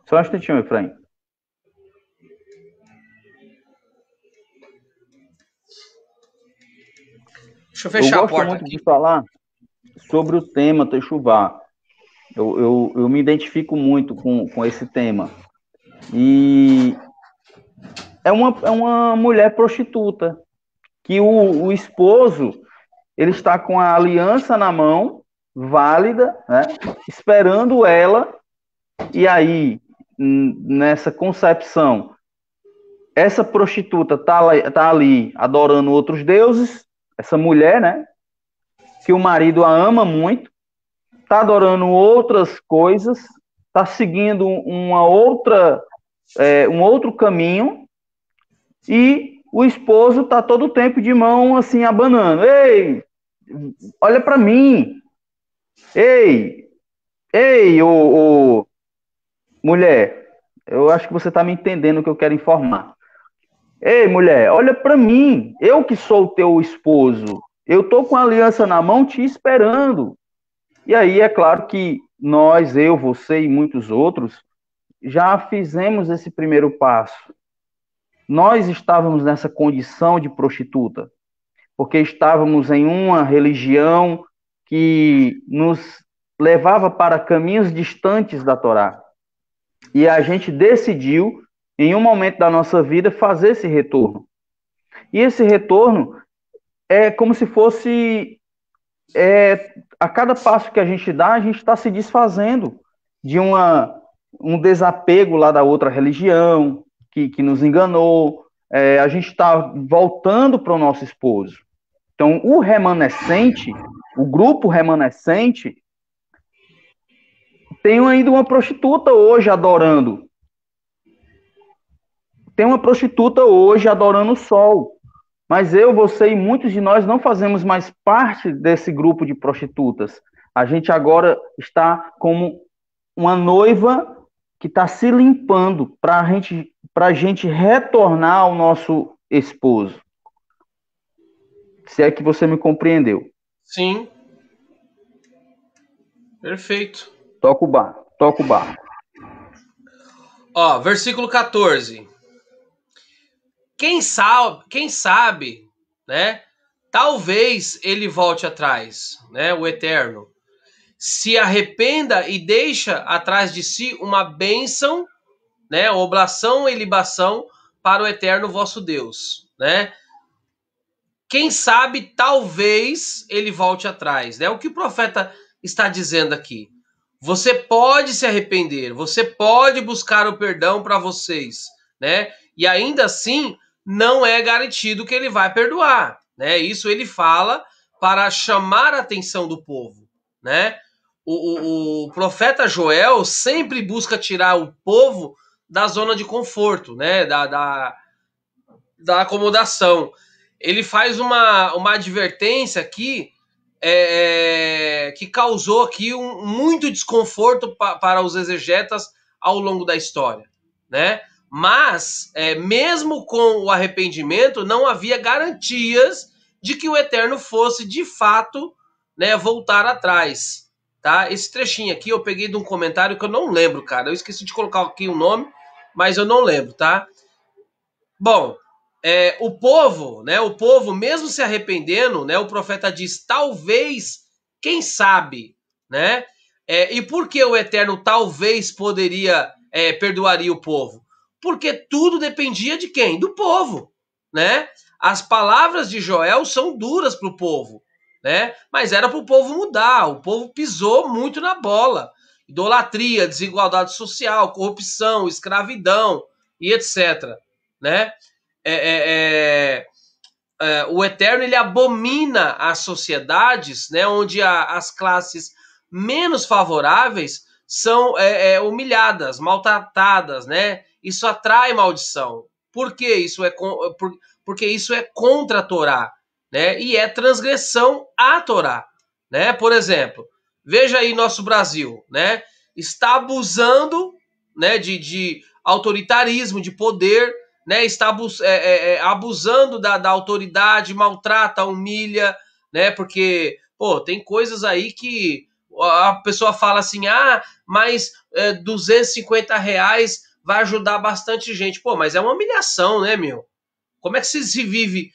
Só um instantinho, Efraim. Deixa eu fechar a porta. Eu gosto muito de falar sobre o tema Techuvá. Eu me identifico muito com esse tema. E é uma mulher prostituta, que o esposo, ele está com a aliança na mão, válida, né, esperando ela, e aí, nessa concepção, essa prostituta tá ali adorando outros deuses, essa mulher, né, que o marido a ama muito, tá adorando outras coisas, tá seguindo um outro caminho, e o esposo tá todo o tempo de mão assim abanando. Ei, olha para mim. Ei, mulher, eu acho que você tá me entendendo o que eu quero informar. Ei, mulher, olha para mim. Eu que sou o teu esposo. Eu tô com a aliança na mão te esperando. E aí é claro que nós, eu, você e muitos outros já fizemos esse primeiro passo. Nós estávamos nessa condição de prostituta, porque estávamos em uma religião que nos levava para caminhos distantes da Torá. E a gente decidiu, em um momento da nossa vida, fazer esse retorno. E esse retorno é como se fosse... a cada passo que a gente dá, a gente está se desfazendo de um desapego lá da outra religião, que nos enganou. A gente está voltando para o nosso esposo. Então, o remanescente, o grupo remanescente, tem ainda uma prostituta hoje adorando. Tem uma prostituta hoje adorando o sol. Mas eu, você e muitos de nós não fazemos mais parte desse grupo de prostitutas. A gente agora está como uma noiva que está se limpando para a gente retornar ao nosso esposo. Se é que você me compreendeu. Sim. Perfeito. Toca o barco. Ó, versículo 14. Quem sabe, né? Talvez ele volte atrás, né? O Eterno. se arrependa e deixa atrás de si uma bênção, né, oblação e libação para o eterno vosso Deus, né? Quem sabe, talvez ele volte atrás, né? O que o profeta está dizendo aqui? Você pode se arrepender, você pode buscar o perdão para vocês, né? E ainda assim, não é garantido que ele vai perdoar, né? Isso ele fala para chamar a atenção do povo, né? O profeta Joel sempre busca tirar o povo da zona de conforto, né? Da acomodação. Ele faz uma advertência aqui que causou aqui muito desconforto para os exegetas ao longo da história, né? Mas, mesmo com o arrependimento, não havia garantias de que o Eterno fosse, de fato, né, voltar atrás, tá? Esse trechinho aqui eu peguei de um comentário que eu não lembro, cara. Eu esqueci de colocar aqui o nome, mas eu não lembro, tá? Bom, o povo, né? O povo, mesmo se arrependendo, né? O profeta diz, talvez, quem sabe, né? E por que o Eterno talvez perdoaria o povo? Porque tudo dependia de quem? Do povo, né? As palavras de Joel são duras para o povo, né? Mas era para o povo mudar. O povo pisou muito na bola. Idolatria, desigualdade social, corrupção, escravidão e etc., né? O Eterno ele abomina as sociedades, né, onde as classes menos favoráveis são humilhadas, maltratadas, né? Isso atrai maldição. Por que isso porque isso é contra a Torá, né? E é transgressão à Torá, né? Por exemplo, veja aí nosso Brasil, né? Está abusando, né, de autoritarismo, de poder, né, está abusando da autoridade, maltrata, humilha, né, porque, pô, tem coisas aí que a pessoa fala assim, mas R$ 250 vai ajudar bastante gente. Pô, mas é uma humilhação, né, meu? Como é que se vive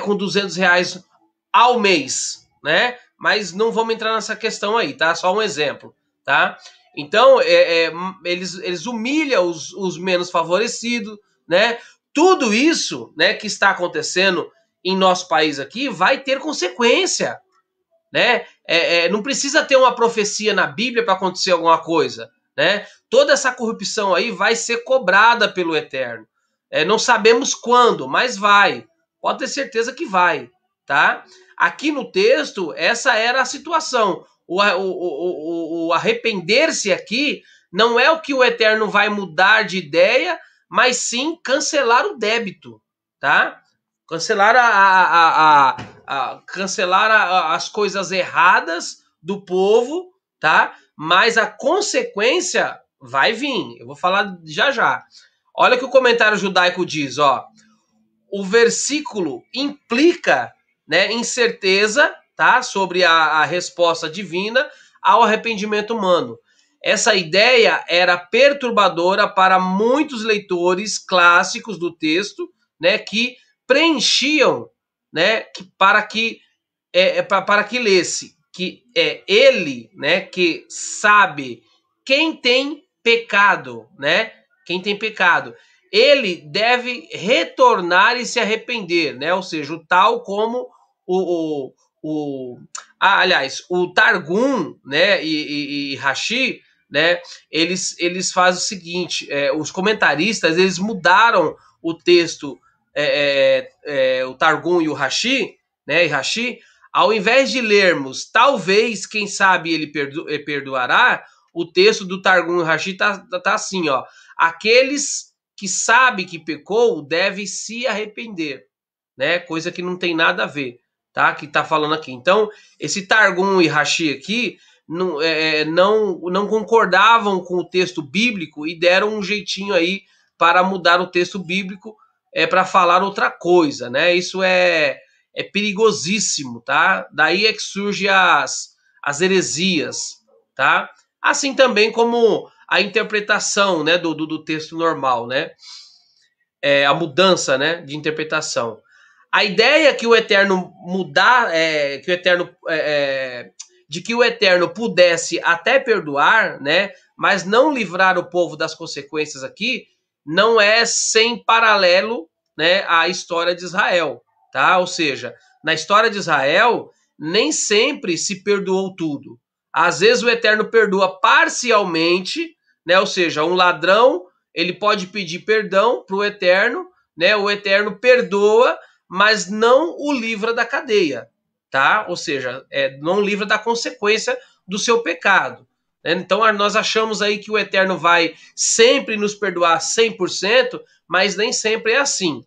com R$ 200 ao mês, né? Mas não vamos entrar nessa questão aí, tá? Só um exemplo, tá? Então, eles humilham os menos favorecidos, né? Tudo isso, né, que está acontecendo em nosso país aqui vai ter consequência, né? Não precisa ter uma profecia na Bíblia para acontecer alguma coisa, né? Toda essa corrupção aí vai ser cobrada pelo Eterno. Não sabemos quando, mas vai. Pode ter certeza que vai, tá? Aqui no texto, essa era a situação. O arrepender-se aqui não é o que o Eterno vai mudar de ideia, mas sim cancelar o débito, tá? Cancelar cancelar as coisas erradas do povo, tá? Mas a consequência vai vir. Eu vou falar já já. Olha o que o comentário judaico diz, ó. O versículo implica, né, incerteza, tá, sobre a resposta divina ao arrependimento humano. Essa ideia era perturbadora para muitos leitores clássicos do texto, né, que preenchiam, né, para que lesse que é ele, né, que sabe quem tem pecado, né? Quem tem pecado, ele deve retornar e se arrepender, né? Ou seja, o tal como aliás, o Targum, né, e Rashi, né, eles fazem o seguinte, os comentaristas, eles mudaram o texto, o Targum e o Rashi, né, e Rashi, ao invés de lermos, talvez, quem sabe ele perdoará, o texto do Targum e Rashi tá assim, ó, aqueles que sabem que pecou devem se arrepender, né, coisa que não tem nada a ver, tá, que tá falando aqui. Então, esse Targum e Rashi aqui não concordavam com o texto bíblico e deram um jeitinho aí para mudar o texto bíblico para falar outra coisa, né? Isso é perigosíssimo, tá? Daí é que surgem as heresias, tá? Assim também como a interpretação, né, do texto normal, né? A mudança, né, de interpretação. A ideia que o Eterno de que o Eterno pudesse até perdoar, né, mas não livrar o povo das consequências aqui, não é sem paralelo, né, à história de Israel, tá? Ou seja, na história de Israel, nem sempre se perdoou tudo. Às vezes o Eterno perdoa parcialmente, né? Ou seja, um ladrão, ele pode pedir perdão para o Eterno, né? O Eterno perdoa, mas não o livra da cadeia, tá? Ou seja, não livra da consequência do seu pecado. Né? Então nós achamos aí que o Eterno vai sempre nos perdoar 100%, mas nem sempre é assim.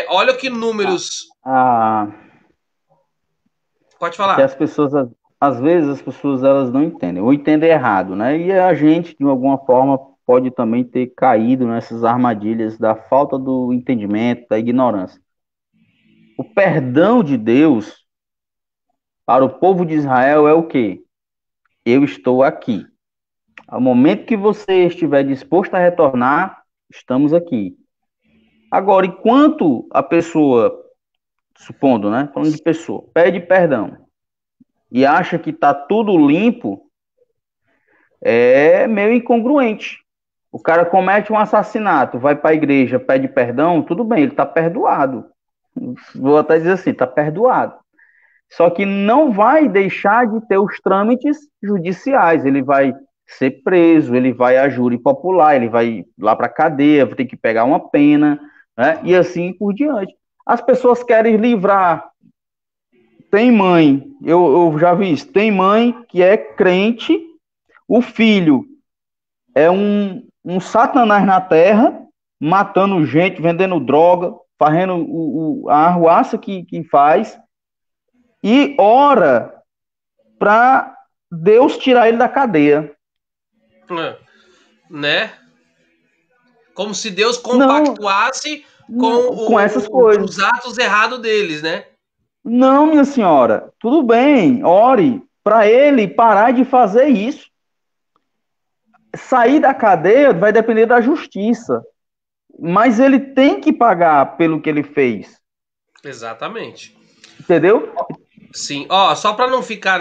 Olha que números... Pode Que falar. as pessoas, às vezes, as pessoas elas não entendem, ou entendem errado, né? E a gente, de alguma forma, pode também ter caído nessas armadilhas da falta do entendimento, da ignorância. O perdão de Deus para o povo de Israel é o quê? Eu estou aqui. Ao momento que você estiver disposto a retornar, estamos aqui. Agora, enquanto a pessoa, supondo, né? Falando de pessoa, pede perdão e acha que está tudo limpo, é meio incongruente. O cara comete um assassinato, vai para a igreja, pede perdão, tudo bem, ele está perdoado. Vou até dizer assim, está perdoado. Só que não vai deixar de ter os trâmites judiciais. Ele vai ser preso, ele vai a júri popular, ele vai lá para a cadeia, vai ter que pegar uma pena, né? E assim por diante. As pessoas querem livrar. Tem mãe, eu já vi isso, tem mãe que é crente, o filho é um satanás na terra, matando gente, vendendo droga, fazendo a arruaça que faz, e ora para Deus tirar ele da cadeia. Né? Como se Deus Não, compactuasse com essas coisas. os atos errados deles, né? Não, minha senhora, tudo bem, ore para ele parar de fazer isso. Sair da cadeia vai depender da justiça, mas ele tem que pagar pelo que ele fez. Exatamente. Entendeu? Sim. Ó, só para não ficar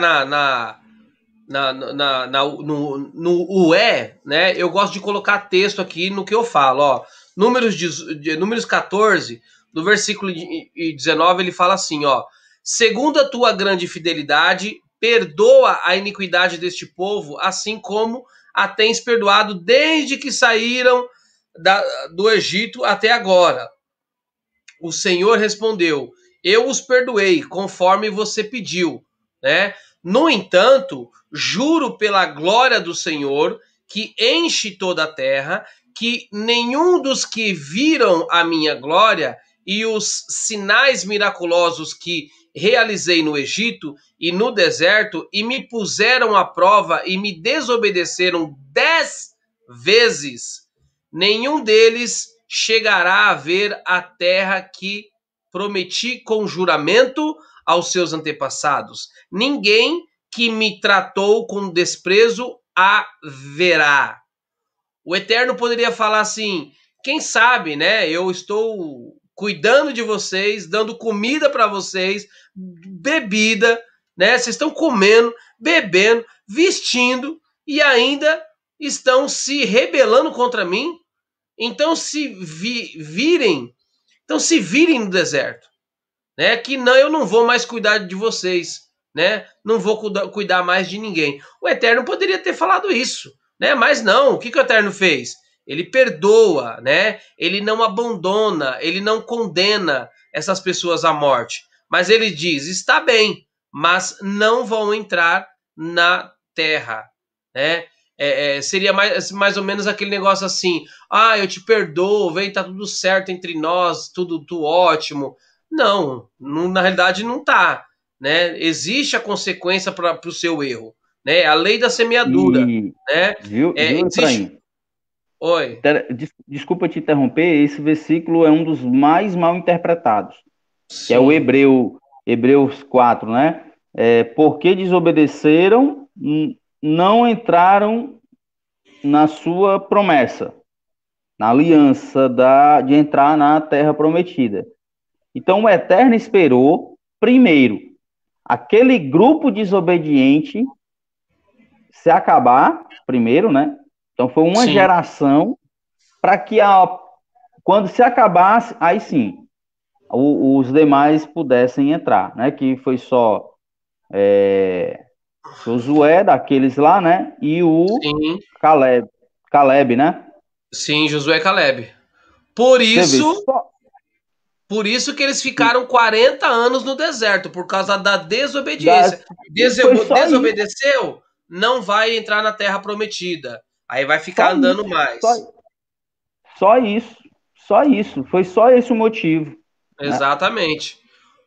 no ué, né? Eu gosto de colocar texto aqui no que eu falo, ó. Números 14, no versículo 19, ele fala assim, ó: segundo a tua grande fidelidade, perdoa a iniquidade deste povo, assim como a tens perdoado desde que saíram do Egito até agora. O Senhor respondeu: eu os perdoei, conforme você pediu, né? No entanto, juro pela glória do Senhor, que enche toda a terra, que nenhum dos que viram a minha glória e os sinais miraculosos que realizei no Egito e no deserto, e me puseram à prova e me desobedeceram 10 vezes, nenhum deles chegará a ver a terra que prometi com juramento aos seus antepassados. Ninguém que me tratou com desprezo a verá. O Eterno poderia falar assim: quem sabe, né? Eu estou cuidando de vocês, dando comida para vocês, bebida, né? Vocês estão comendo, bebendo, vestindo e ainda estão se rebelando contra mim. Então se virem no deserto, né? Que não, eu não vou mais cuidar de vocês, né? Não vou cuidar mais de ninguém. O Eterno poderia ter falado isso, né? Mas não. O que o Eterno fez? Ele perdoa, né? Ele não abandona, ele não condena essas pessoas à morte. Mas ele diz: está bem, mas não vão entrar na terra, né? Seria mais ou menos aquele negócio assim: ah, eu te perdoo, vem, tá tudo certo entre nós, tudo ótimo. Não, na realidade não tá, né? Existe a consequência para o seu erro, né? A lei da semeadura, E né? viu, Existe. Efraim? Oi. Desculpa te interromper, esse versículo é um dos mais mal interpretados, que é o Sim, Hebreus 4, né? Porque desobedeceram, não entraram na sua promessa, na aliança de entrar na terra prometida. Então o Eterno esperou, primeiro, aquele grupo desobediente se acabar primeiro, né? Então foi uma Sim. geração para que quando se acabasse, aí sim, os demais pudessem entrar, né? Que foi só Josué, daqueles lá, né? E o Sim. Caleb, Caleb, né? Sim, Josué e Caleb. Por Você vê, isso, só. por isso que eles ficaram 40 anos no deserto, por causa da desobediência. Das, foi só isso, Desobedeceu, não vai entrar na terra prometida. Aí vai ficar só andando isso, só, mais. só isso, só isso. Foi só esse o motivo, né? Exatamente.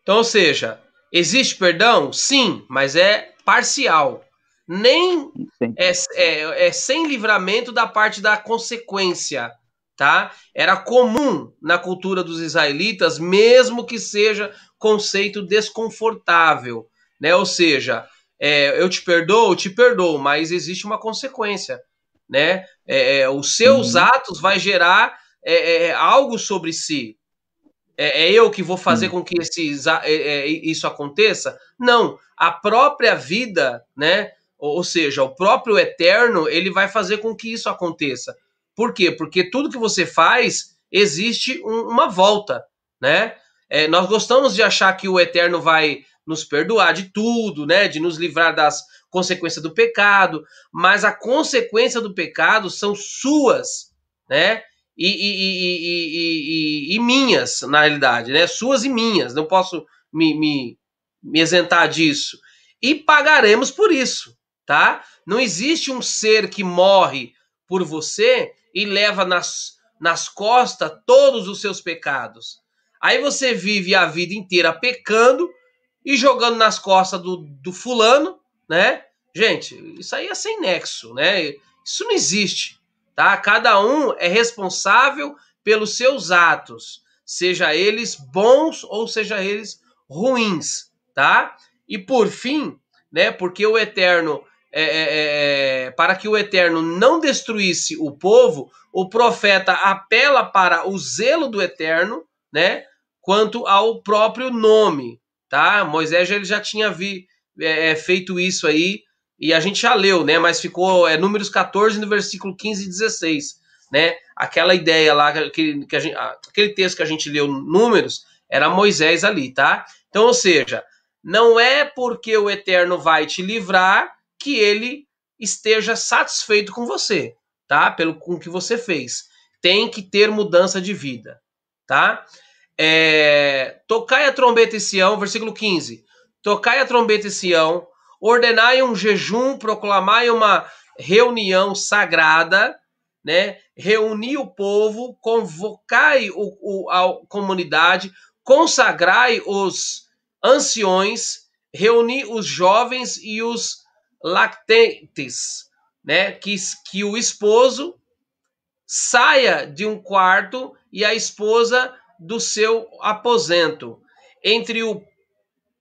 Então, ou seja, existe perdão? Sim, mas é parcial. Nem é sem livramento da parte da consequência, tá? Era comum na cultura dos israelitas, mesmo que seja conceito desconfortável, né? Ou seja, eu te perdoo, mas existe uma consequência, né? Os seus Uhum, atos vai gerar algo sobre si, eu que vou fazer sim. com que isso aconteça? Não, a própria vida, né? Ou seja, o próprio Eterno, ele vai fazer com que isso aconteça. Por quê? Porque tudo que você faz, existe uma volta, né? Nós gostamos de achar que o Eterno vai nos perdoar de tudo, né? De nos livrar das consequências do pecado, mas a consequência do pecado são suas, né? E minhas, na realidade, né? Suas e minhas. Não posso me isentar disso. E pagaremos por isso, tá? Não existe um ser que morre por você e leva nas costas todos os seus pecados. Aí você vive a vida inteira pecando e jogando nas costas do fulano, né? Gente, isso aí é sem nexo, né? Isso não existe, tá? Cada um é responsável pelos seus atos, seja eles bons ou seja eles ruins, tá? E por fim, né? Porque o Eterno, para que o Eterno não destruísse o povo, o profeta apela para o zelo do Eterno, né? Quanto ao próprio nome, tá? Moisés ele já tinha feito isso aí, e a gente já leu, né? Mas ficou Números 14, no versículo 15 e 16, né? Aquela ideia lá, aquele texto que a gente leu, Números, era Moisés ali, tá? Então, ou seja, não é porque o Eterno vai te livrar que ele esteja satisfeito com você, tá? Com o que você fez. Tem que ter mudança de vida, tá? Tocai a trombeta em Sião, versículo 15. Tocai a trombeta em Sião, ordenai um jejum, proclamai uma reunião sagrada, né? Reuni o povo, convocai a comunidade, consagrai os anciões, reuni os jovens e os lactentes, né? Que o esposo saia de um quarto e a esposa do seu aposento. Entre o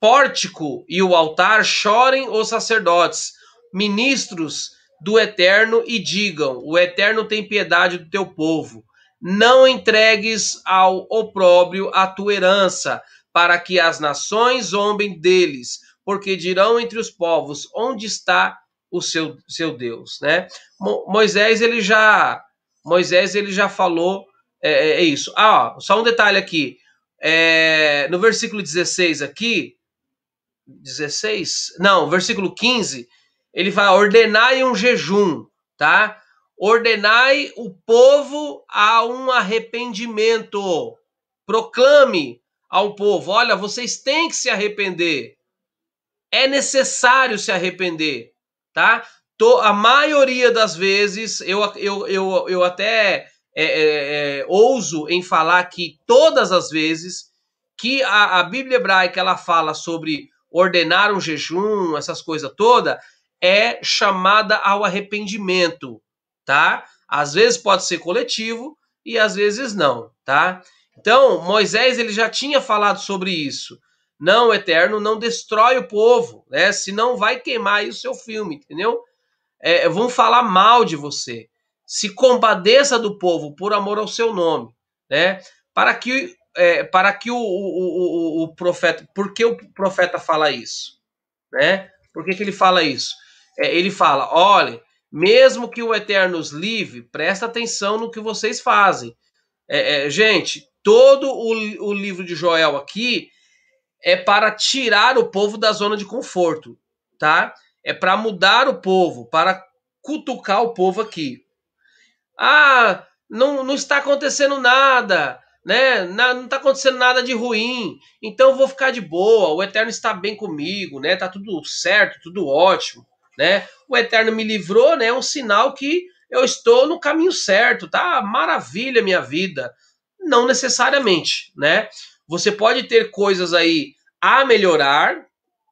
pórtico e o altar chorem os sacerdotes, ministros do Eterno, e digam: o Eterno tem piedade do teu povo. Não entregues ao opróbrio a tua herança, para que as nações zombem deles, porque dirão entre os povos: onde está o seu Deus, né? Moisés ele já falou isso. Só um detalhe aqui. No versículo 16 aqui, 16? Não, versículo 15, ele vai ordenai um jejum, tá? Ordenai o povo a um arrependimento. Proclame ao povo, olha, vocês têm que se arrepender. É necessário se arrepender, tá? A maioria das vezes, eu até ouso em falar que todas as vezes que a Bíblia hebraica ela fala sobre ordenar um jejum, essas coisas todas, é chamada ao arrependimento, tá? Às vezes pode ser coletivo e às vezes não, tá? Então, Moisés ele já tinha falado sobre isso. Não, Eterno, não destrói o povo, né? Senão vai queimar aí o seu filme, entendeu? Vão falar mal de você. Se compadeça do povo por amor ao seu nome, né? Para que o profeta, por que o profeta fala isso? né? Por que ele fala isso? Ele fala, olha, mesmo que o Eterno os livre, presta atenção no que vocês fazem. Gente, todo o livro de Joel aqui é para tirar o povo da zona de conforto, tá? É para mudar o povo, para cutucar o povo aqui. Ah, não está acontecendo nada, né? Não está acontecendo nada de ruim, então eu vou ficar de boa, o Eterno está bem comigo, né? Tá tudo certo, tudo ótimo, né? O Eterno me livrou, né? É um sinal que eu estou no caminho certo, tá? Maravilha minha vida. Não necessariamente, né? Você pode ter coisas aí a melhorar,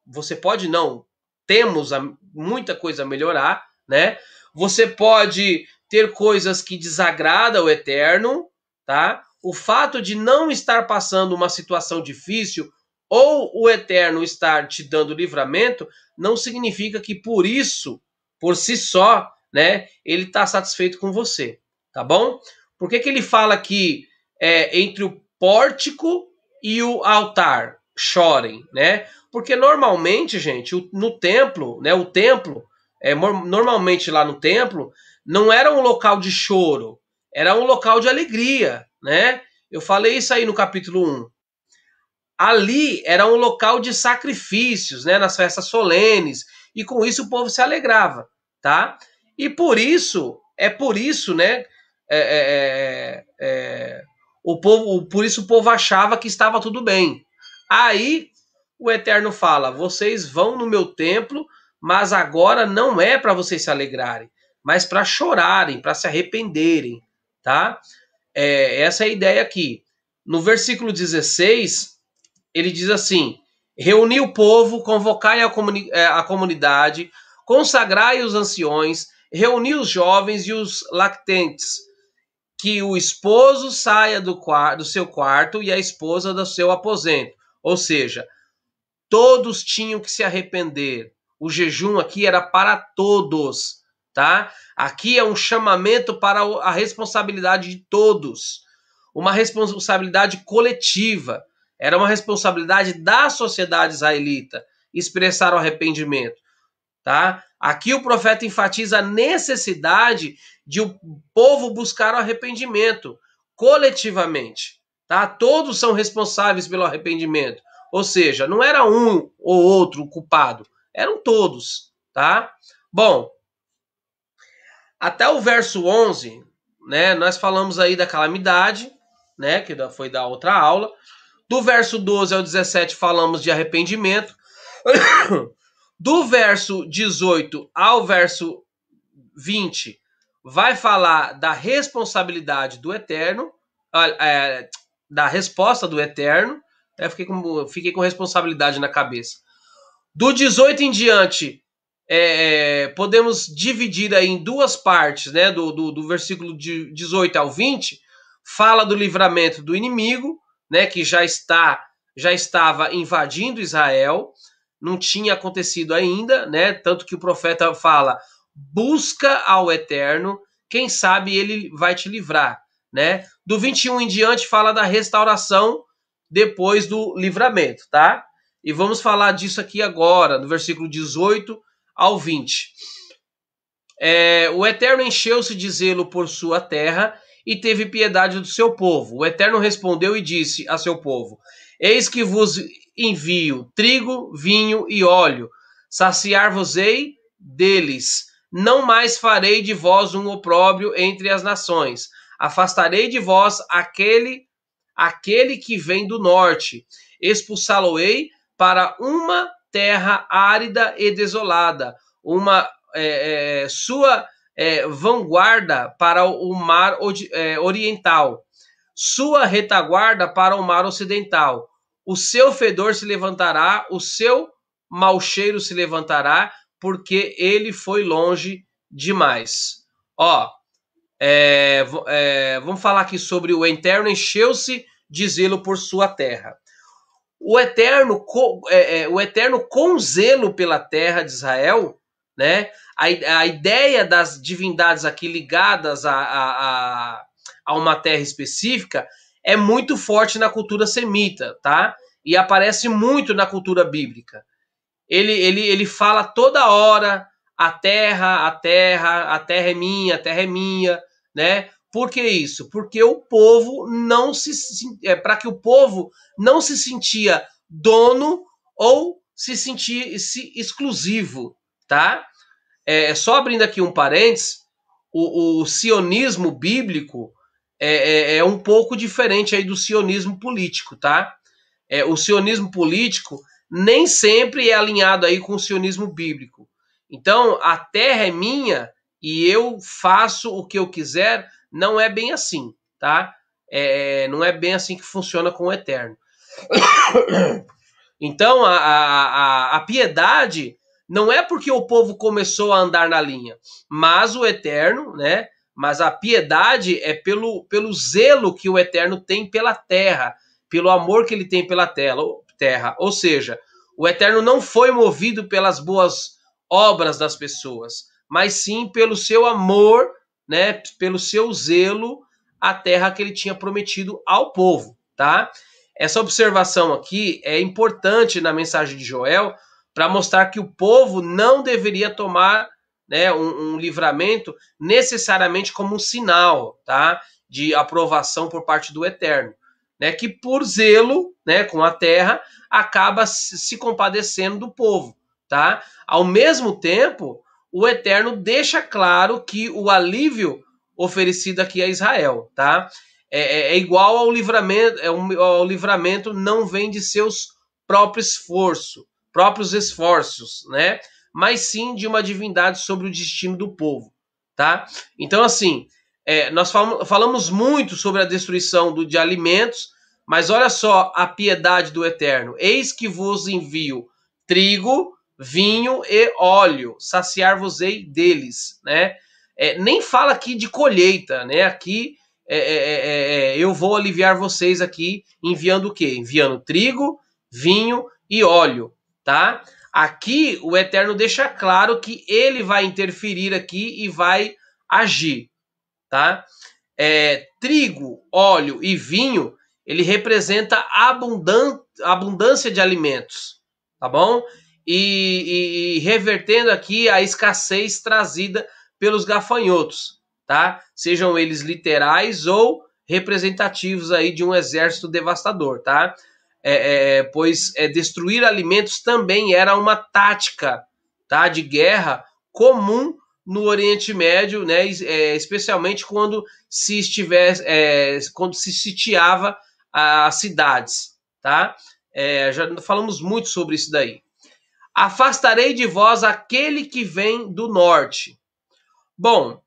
você pode não, temos muita coisa a melhorar, né? Você pode ter coisas que desagradam o Eterno, tá? O fato de não estar passando uma situação difícil ou o Eterno estar te dando livramento não significa que por isso, por si só, né, ele está satisfeito com você, tá bom? Por que ele fala que entre o pórtico e o altar chorem, né? Porque normalmente, gente, no templo, né, o templo, normalmente lá no templo, não era um local de choro, era um local de alegria, né? Eu falei isso aí no capítulo 1. Ali era um local de sacrifícios, né, nas festas solenes, e com isso o povo se alegrava, tá? E por isso, né, por isso o povo achava que estava tudo bem. Aí o Eterno fala: vocês vão no meu templo, mas agora não é para vocês se alegrarem, mas para chorarem, para se arrependerem, tá? Essa é a ideia aqui. No versículo 16, ele diz assim: reuni o povo, convocai a comunidade, consagrai os anciões, reuni os jovens e os lactentes, que o esposo saia do seu quarto e a esposa do seu aposento. Ou seja, todos tinham que se arrepender. O jejum aqui era para todos, tá? Aqui é um chamamento para a responsabilidade de todos, uma responsabilidade coletiva. Era uma responsabilidade da sociedade israelita expressar o arrependimento, tá? Aqui o profeta enfatiza a necessidade de o povo buscar o arrependimento coletivamente, tá? Todos são responsáveis pelo arrependimento. Ou seja, não era um ou outro culpado, eram todos, tá? Bom, até o verso 11, né, nós falamos aí da calamidade, né, que foi da outra aula. Do verso 12 ao 17 falamos de arrependimento. Do verso 18 ao verso 20 vai falar da responsabilidade do Eterno, da resposta do Eterno. Fiquei com responsabilidade na cabeça. Do 18 em diante, podemos dividir aí em duas partes, né? Do versículo de 18 ao 20, fala do livramento do inimigo, né? Que já estava invadindo Israel, não tinha acontecido ainda, né? Tanto que o profeta fala: busca ao Eterno, quem sabe ele vai te livrar, né? Do 21 em diante fala da restauração depois do livramento, tá? E vamos falar disso aqui agora, no versículo 18 ao 20. O Eterno encheu-se de zelo por sua terra e teve piedade do seu povo. O Eterno respondeu e disse a seu povo: eis que vos envio trigo, vinho e óleo, saciar-vos-ei deles. Não mais farei de vós um opróbrio entre as nações. Afastarei de vós aquele que vem do norte. Expulsá-lo-ei para uma terra árida e desolada, uma sua vanguarda para o mar oriental, sua retaguarda para o mar ocidental. O seu fedor se levantará, o seu mau cheiro se levantará, porque ele foi longe demais. Vamos falar aqui sobre o Eterno encheu-se de zelo por sua terra. O Eterno com zelo pela terra de Israel, né? A ideia das divindades aqui ligadas a uma terra específica é muito forte na cultura semita, tá? E aparece muito na cultura bíblica. ele fala toda hora a terra, a terra, a terra é minha, a terra é minha, né? Por que isso? Porque o povo não para que o povo não se sentia dono ou se sentia exclusivo, tá? Só abrindo aqui um parênteses, o sionismo bíblico é um pouco diferente aí do sionismo político, tá? O sionismo político nem sempre é alinhado aí com o sionismo bíblico. Então, a terra é minha e eu faço o que eu quiser, não é bem assim, tá? Não é bem assim que funciona com o eterno. Então, a piedade não é porque o povo começou a andar na linha, mas o eterno, né? Mas a piedade é pelo zelo que o eterno tem pela terra, pelo amor que ele tem pela terra. Ou seja, o eterno não foi movido pelas boas obras das pessoas, mas sim pelo seu amor, né? Pelo seu zelo à terra que ele tinha prometido ao povo, tá? Essa observação aqui é importante na mensagem de Joel para mostrar que o povo não deveria tomar, né, um livramento necessariamente como um sinal, tá, de aprovação por parte do Eterno, né, que por zelo, né, com a terra acaba se compadecendo do povo, tá? Ao mesmo tempo, o Eterno deixa claro que o alívio oferecido aqui a Israel, tá? É igual ao livramento, ao livramento não vem de seus próprios esforços, né? Mas sim de uma divindade sobre o destino do povo, tá? Então, assim, nós falamos muito sobre a destruição de alimentos, mas olha só a piedade do Eterno. Eis que vos envio trigo, vinho e óleo, saciar-vos-ei deles, né? Nem fala aqui de colheita, né? Aqui eu vou aliviar vocês aqui enviando o quê? Enviando trigo, vinho e óleo, tá? Aqui o Eterno deixa claro que ele vai interferir aqui e vai agir, tá? Trigo, óleo e vinho, ele representa abundância de alimentos, tá bom? E revertendo aqui a escassez trazida pelos gafanhotos, tá? Sejam eles literais ou representativos aí de um exército devastador, tá? Pois destruir alimentos também era uma tática, tá, de guerra comum no Oriente Médio, né, especialmente quando quando se sitiava as cidades, tá? Já falamos muito sobre isso daí. Afastarei de vós aquele que vem do norte. Bom,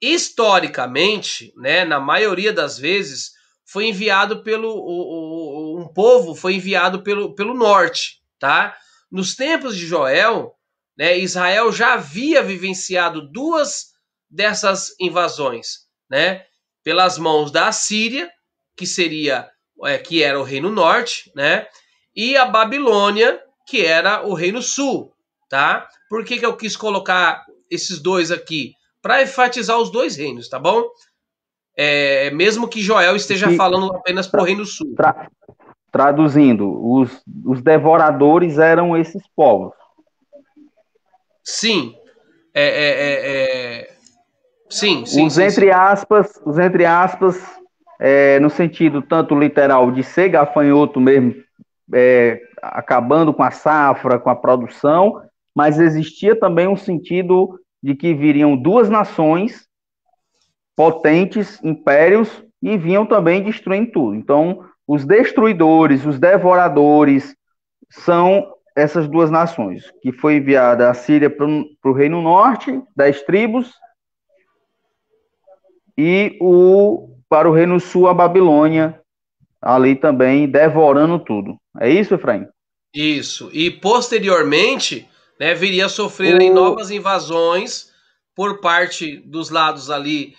historicamente, né, na maioria das vezes, foi enviado um povo foi enviado pelo norte, tá? Nos tempos de Joel, né, Israel já havia vivenciado duas dessas invasões, né? Pelas mãos da Assíria, que era o reino norte, né? E a Babilônia, que era o reino sul, tá? Por que eu quis colocar esses dois aqui? Para enfatizar os dois reinos, tá bom? Mesmo que Joel esteja falando apenas para o reino sul. Traduzindo, os devoradores eram esses povos. Sim. Sim. Os entre aspas, no sentido tanto literal de ser gafanhoto mesmo, acabando com a safra, com a produção, mas existia também um sentido de que viriam duas nações potentes, impérios, e vinham também destruindo tudo. Então, os destruidores, os devoradores, são essas duas nações, que foi enviada a Síria para o Reino Norte, 10 tribos, e para o Reino Sul, a Babilônia, ali também devorando tudo. É isso, Efraim? Isso. E posteriormente, né, viria a sofrer aí novas invasões por parte dos lados ali,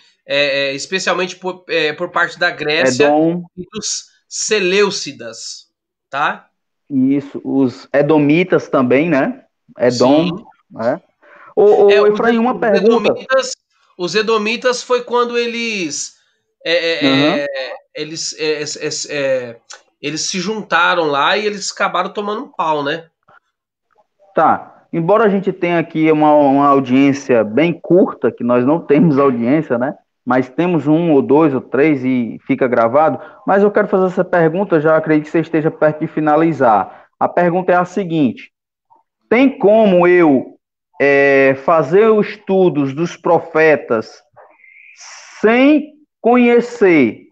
especialmente por parte da Grécia Edom, e dos Seleucidas, tá? Isso, os edomitas também, né? Sim. Edom, né? Ô, Efraim, uma pergunta. Os edomitas foi quando eles eles eles se juntaram lá e eles acabaram tomando um pau, né? Tá. Embora a gente tenha aqui uma audiência bem curta, que nós não temos audiência, né? Mas temos um ou dois ou três e fica gravado. Mas eu quero fazer essa pergunta, já acredito que você esteja perto de finalizar. A pergunta é a seguinte: tem como eu fazer os estudos dos profetas sem conhecer?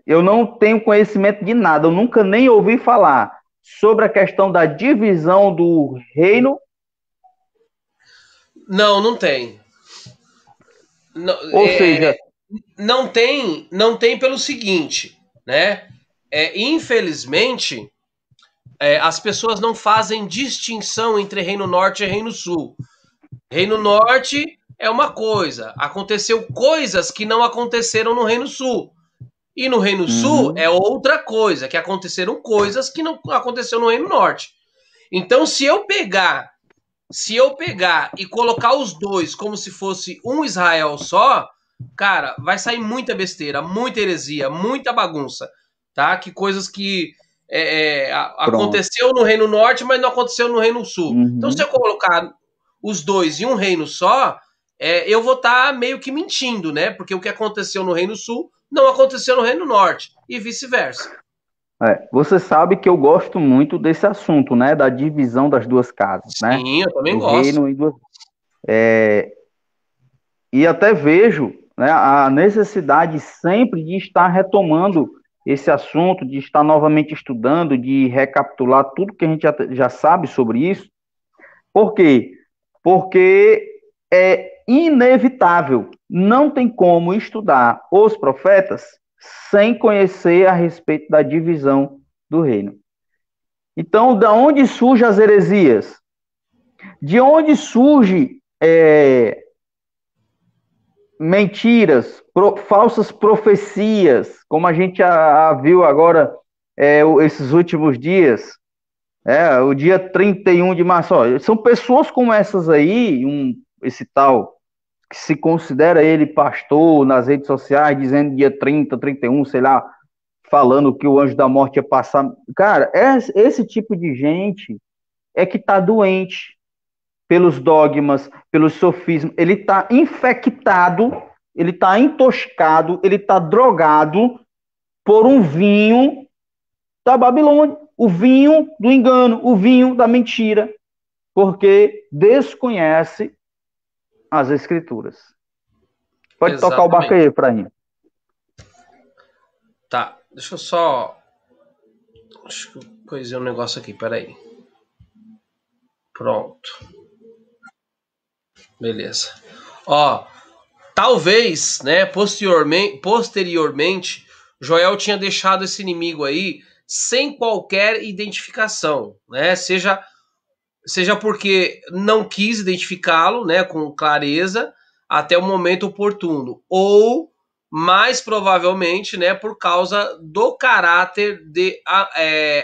Eu não tenho conhecimento de nada, eu nunca nem ouvi falar sobre a questão da divisão do reino. Não, não tem. Não, Ou seja, não tem pelo seguinte, né? Infelizmente, as pessoas não fazem distinção entre Reino Norte e Reino Sul. Reino Norte é uma coisa, aconteceu coisas que não aconteceram no Reino Sul. E no Reino Sul é outra coisa, que aconteceram coisas que não aconteceu no Reino Norte. Então, se eu pegar e colocar os dois como se fosse um Israel só, cara, vai sair muita besteira, muita heresia, muita bagunça, tá? Que coisas que aconteceu no Reino Norte, mas não aconteceu no Reino Sul. Então, se eu colocar os dois em um reino só, eu vou estar meio que mentindo, né? Porque o que aconteceu no Reino Sul não aconteceu no Reino Norte, e vice-versa. Você sabe que eu gosto muito desse assunto, né? Da divisão das duas casas, né? Sim, eu também Do gosto. reino e do... E até vejo, né, a necessidade sempre de estar retomando esse assunto, de estar novamente estudando, de recapitular tudo que a gente já sabe sobre isso. Por quê? Porque é inevitável, não tem como estudar os profetas sem conhecer a respeito da divisão do reino. Então, da onde surgem as heresias? De onde surge mentiras, falsas profecias, como a gente viu agora esses últimos dias, o dia 31 de março. Ó, são pessoas como essas aí, esse tal, que se considera ele pastor nas redes sociais, dizendo dia 30, 31, sei lá, falando que o anjo da morte ia passar. Cara, esse tipo de gente é que está doente pelos dogmas, pelos sofismas. Ele está infectado, ele está intoscado, ele está drogado por um vinho da Babilônia, o vinho do engano, o vinho da mentira, porque desconhece as escrituras. Pode Exatamente. tocar o barco aí, Efraim. Tá, deixa eu só... Acho que eu coisei um negócio aqui, peraí. Pronto. Beleza. Ó, talvez, né, posteriormente, Joel tinha deixado esse inimigo aí sem qualquer identificação, né? Seja porque não quis identificá-lo, né, com clareza até o momento oportuno, ou mais provavelmente, né, por causa do caráter de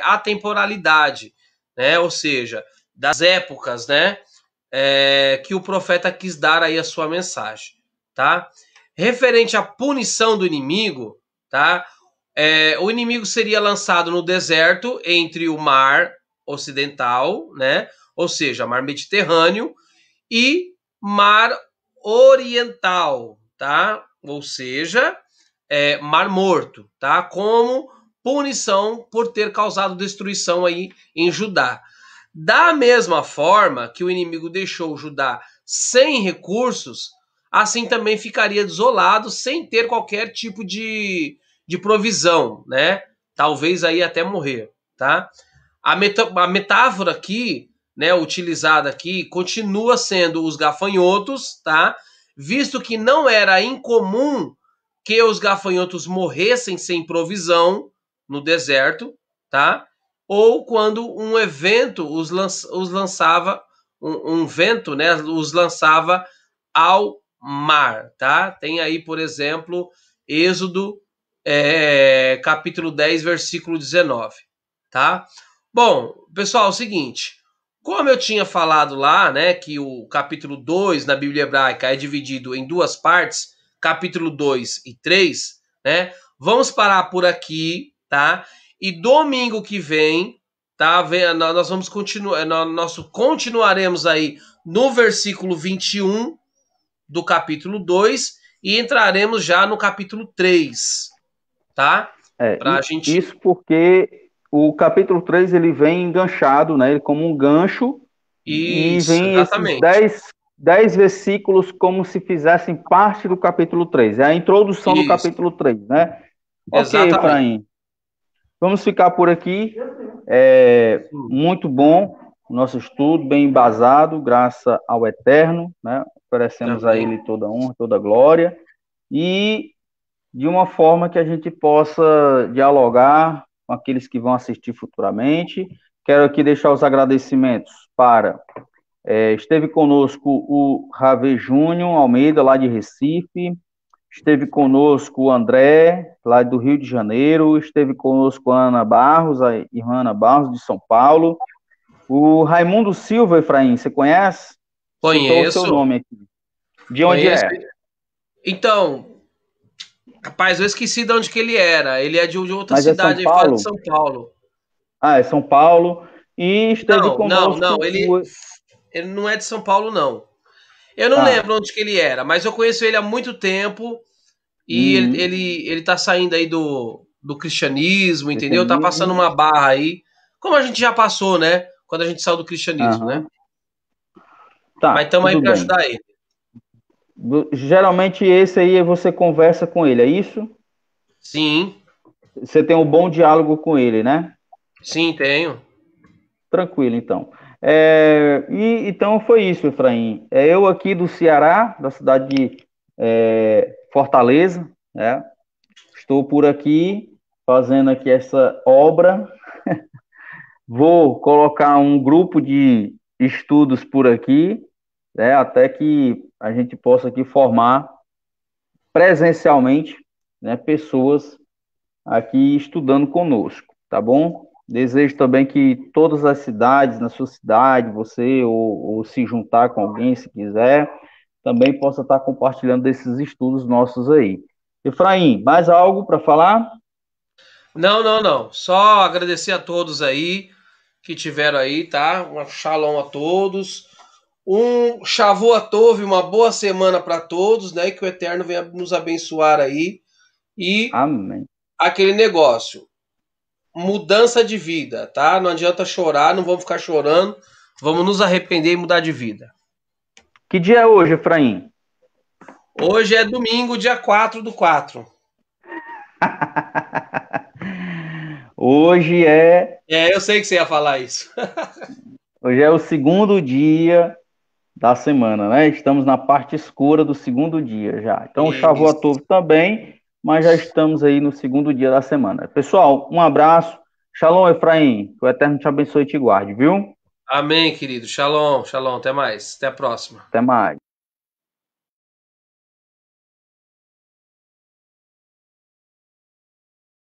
atemporalidade, né? Ou seja, das épocas, né, que o profeta quis dar aí a sua mensagem, tá? Referente à punição do inimigo, tá? O inimigo seria lançado no deserto entre o mar ocidental, né? Ou seja, mar Mediterrâneo e mar oriental, tá? Ou seja, mar morto, tá? Como punição por ter causado destruição aí em Judá. Da mesma forma que o inimigo deixou Judá sem recursos, assim também ficaria desolado, sem ter qualquer tipo de provisão, né? Talvez aí até morrer, tá? A metáfora aqui, né, utilizada aqui, continua sendo os gafanhotos, tá? Visto que não era incomum que os gafanhotos morressem sem provisão no deserto, tá? Ou quando um evento os lançava, um vento, né, os lançava ao mar, tá? Tem aí, por exemplo, Êxodo, capítulo 10, versículo 19, tá? Bom, pessoal, é o seguinte, como eu tinha falado lá, né, que o capítulo 2 na Bíblia Hebraica é dividido em duas partes, capítulo 2 e 3, né, vamos parar por aqui, tá? E domingo que vem, tá vendo? Nós vamos continuar, nós continuaremos aí no versículo 21 do capítulo 2 e entraremos já no capítulo 3, tá? Pra gente... Isso porque o capítulo 3 ele vem enganchado, né? Ele como um gancho, e Isso, vem esses exatamente. 10 versículos como se fizessem parte do capítulo 3. É a introdução do Isso, capítulo 3, né? Ok, exatamente. Efraim. Vamos ficar por aqui. Sim, Muito bom o nosso estudo, bem embasado, graças ao Eterno, né? Oferecemos a amém. Ele toda a honra, toda a glória, e de uma forma que a gente possa dialogar com aqueles que vão assistir futuramente. Quero aqui deixar os agradecimentos para... esteve conosco o Rave Júnior Almeida, lá de Recife. Esteve conosco o André, lá do Rio de Janeiro. Esteve conosco a Ana Barros, a irmã Ana Barros, de São Paulo. O Raimundo Silva, Efraim, você conhece? Citou o seu Conheço, nome aqui. De onde conheço. é? Então, rapaz, eu esqueci de onde que ele era. Ele é de outra Mas é São cidade, aí fora de Paulo? São Paulo. Ah, é São Paulo. E esteve Não, conosco ele não é de São Paulo, não. Eu não Ah, lembro onde que ele era, mas eu conheço ele há muito tempo e uhum, ele tá saindo aí do cristianismo, entendeu? Tá passando cristianismo. uma barra aí, como a gente já passou, né? Quando a gente saiu do cristianismo, né? Aham. Tá, Mas estamos aí tudo para bem. ajudar ele. Geralmente esse aí você conversa com ele, é isso? Sim, Você tem um bom diálogo com ele, né? sim, tenho. Tranquilo, então. Então foi isso, Efraim. Eu aqui do Ceará, da cidade de Fortaleza, né? Estou por aqui fazendo aqui essa obra. Vou colocar um grupo de estudos por aqui, né? Até que a gente possa aqui formar presencialmente, né? Pessoas aqui estudando conosco, tá bom? Desejo também que todas as cidades, na sua cidade, você ou se juntar com alguém, se quiser, também possa estar compartilhando desses estudos nossos aí. Efraim, mais algo para falar? Não. Só agradecer a todos aí que tiveram aí, tá? Um shalom a todos. Um Shavuot Tov, uma boa semana para todos, né? E que o Eterno venha nos abençoar aí. E Amém. aquele negócio, mudança de vida, tá? Não adianta chorar, não vamos ficar chorando. Vamos nos arrepender e mudar de vida. Que dia é hoje, Efraim? Hoje é domingo, dia 4/4. Hoje é, Eu sei que você ia falar isso. hoje é o segundo dia da semana, né? Estamos na parte escura do segundo dia já. Então, o Isso. Shavuot Tov também, mas já estamos aí no segundo dia da semana. Pessoal, um abraço. Shalom, Efraim. Que o Eterno te abençoe e te guarde, viu? Amém, querido. Shalom. Até mais. Até a próxima. Até mais.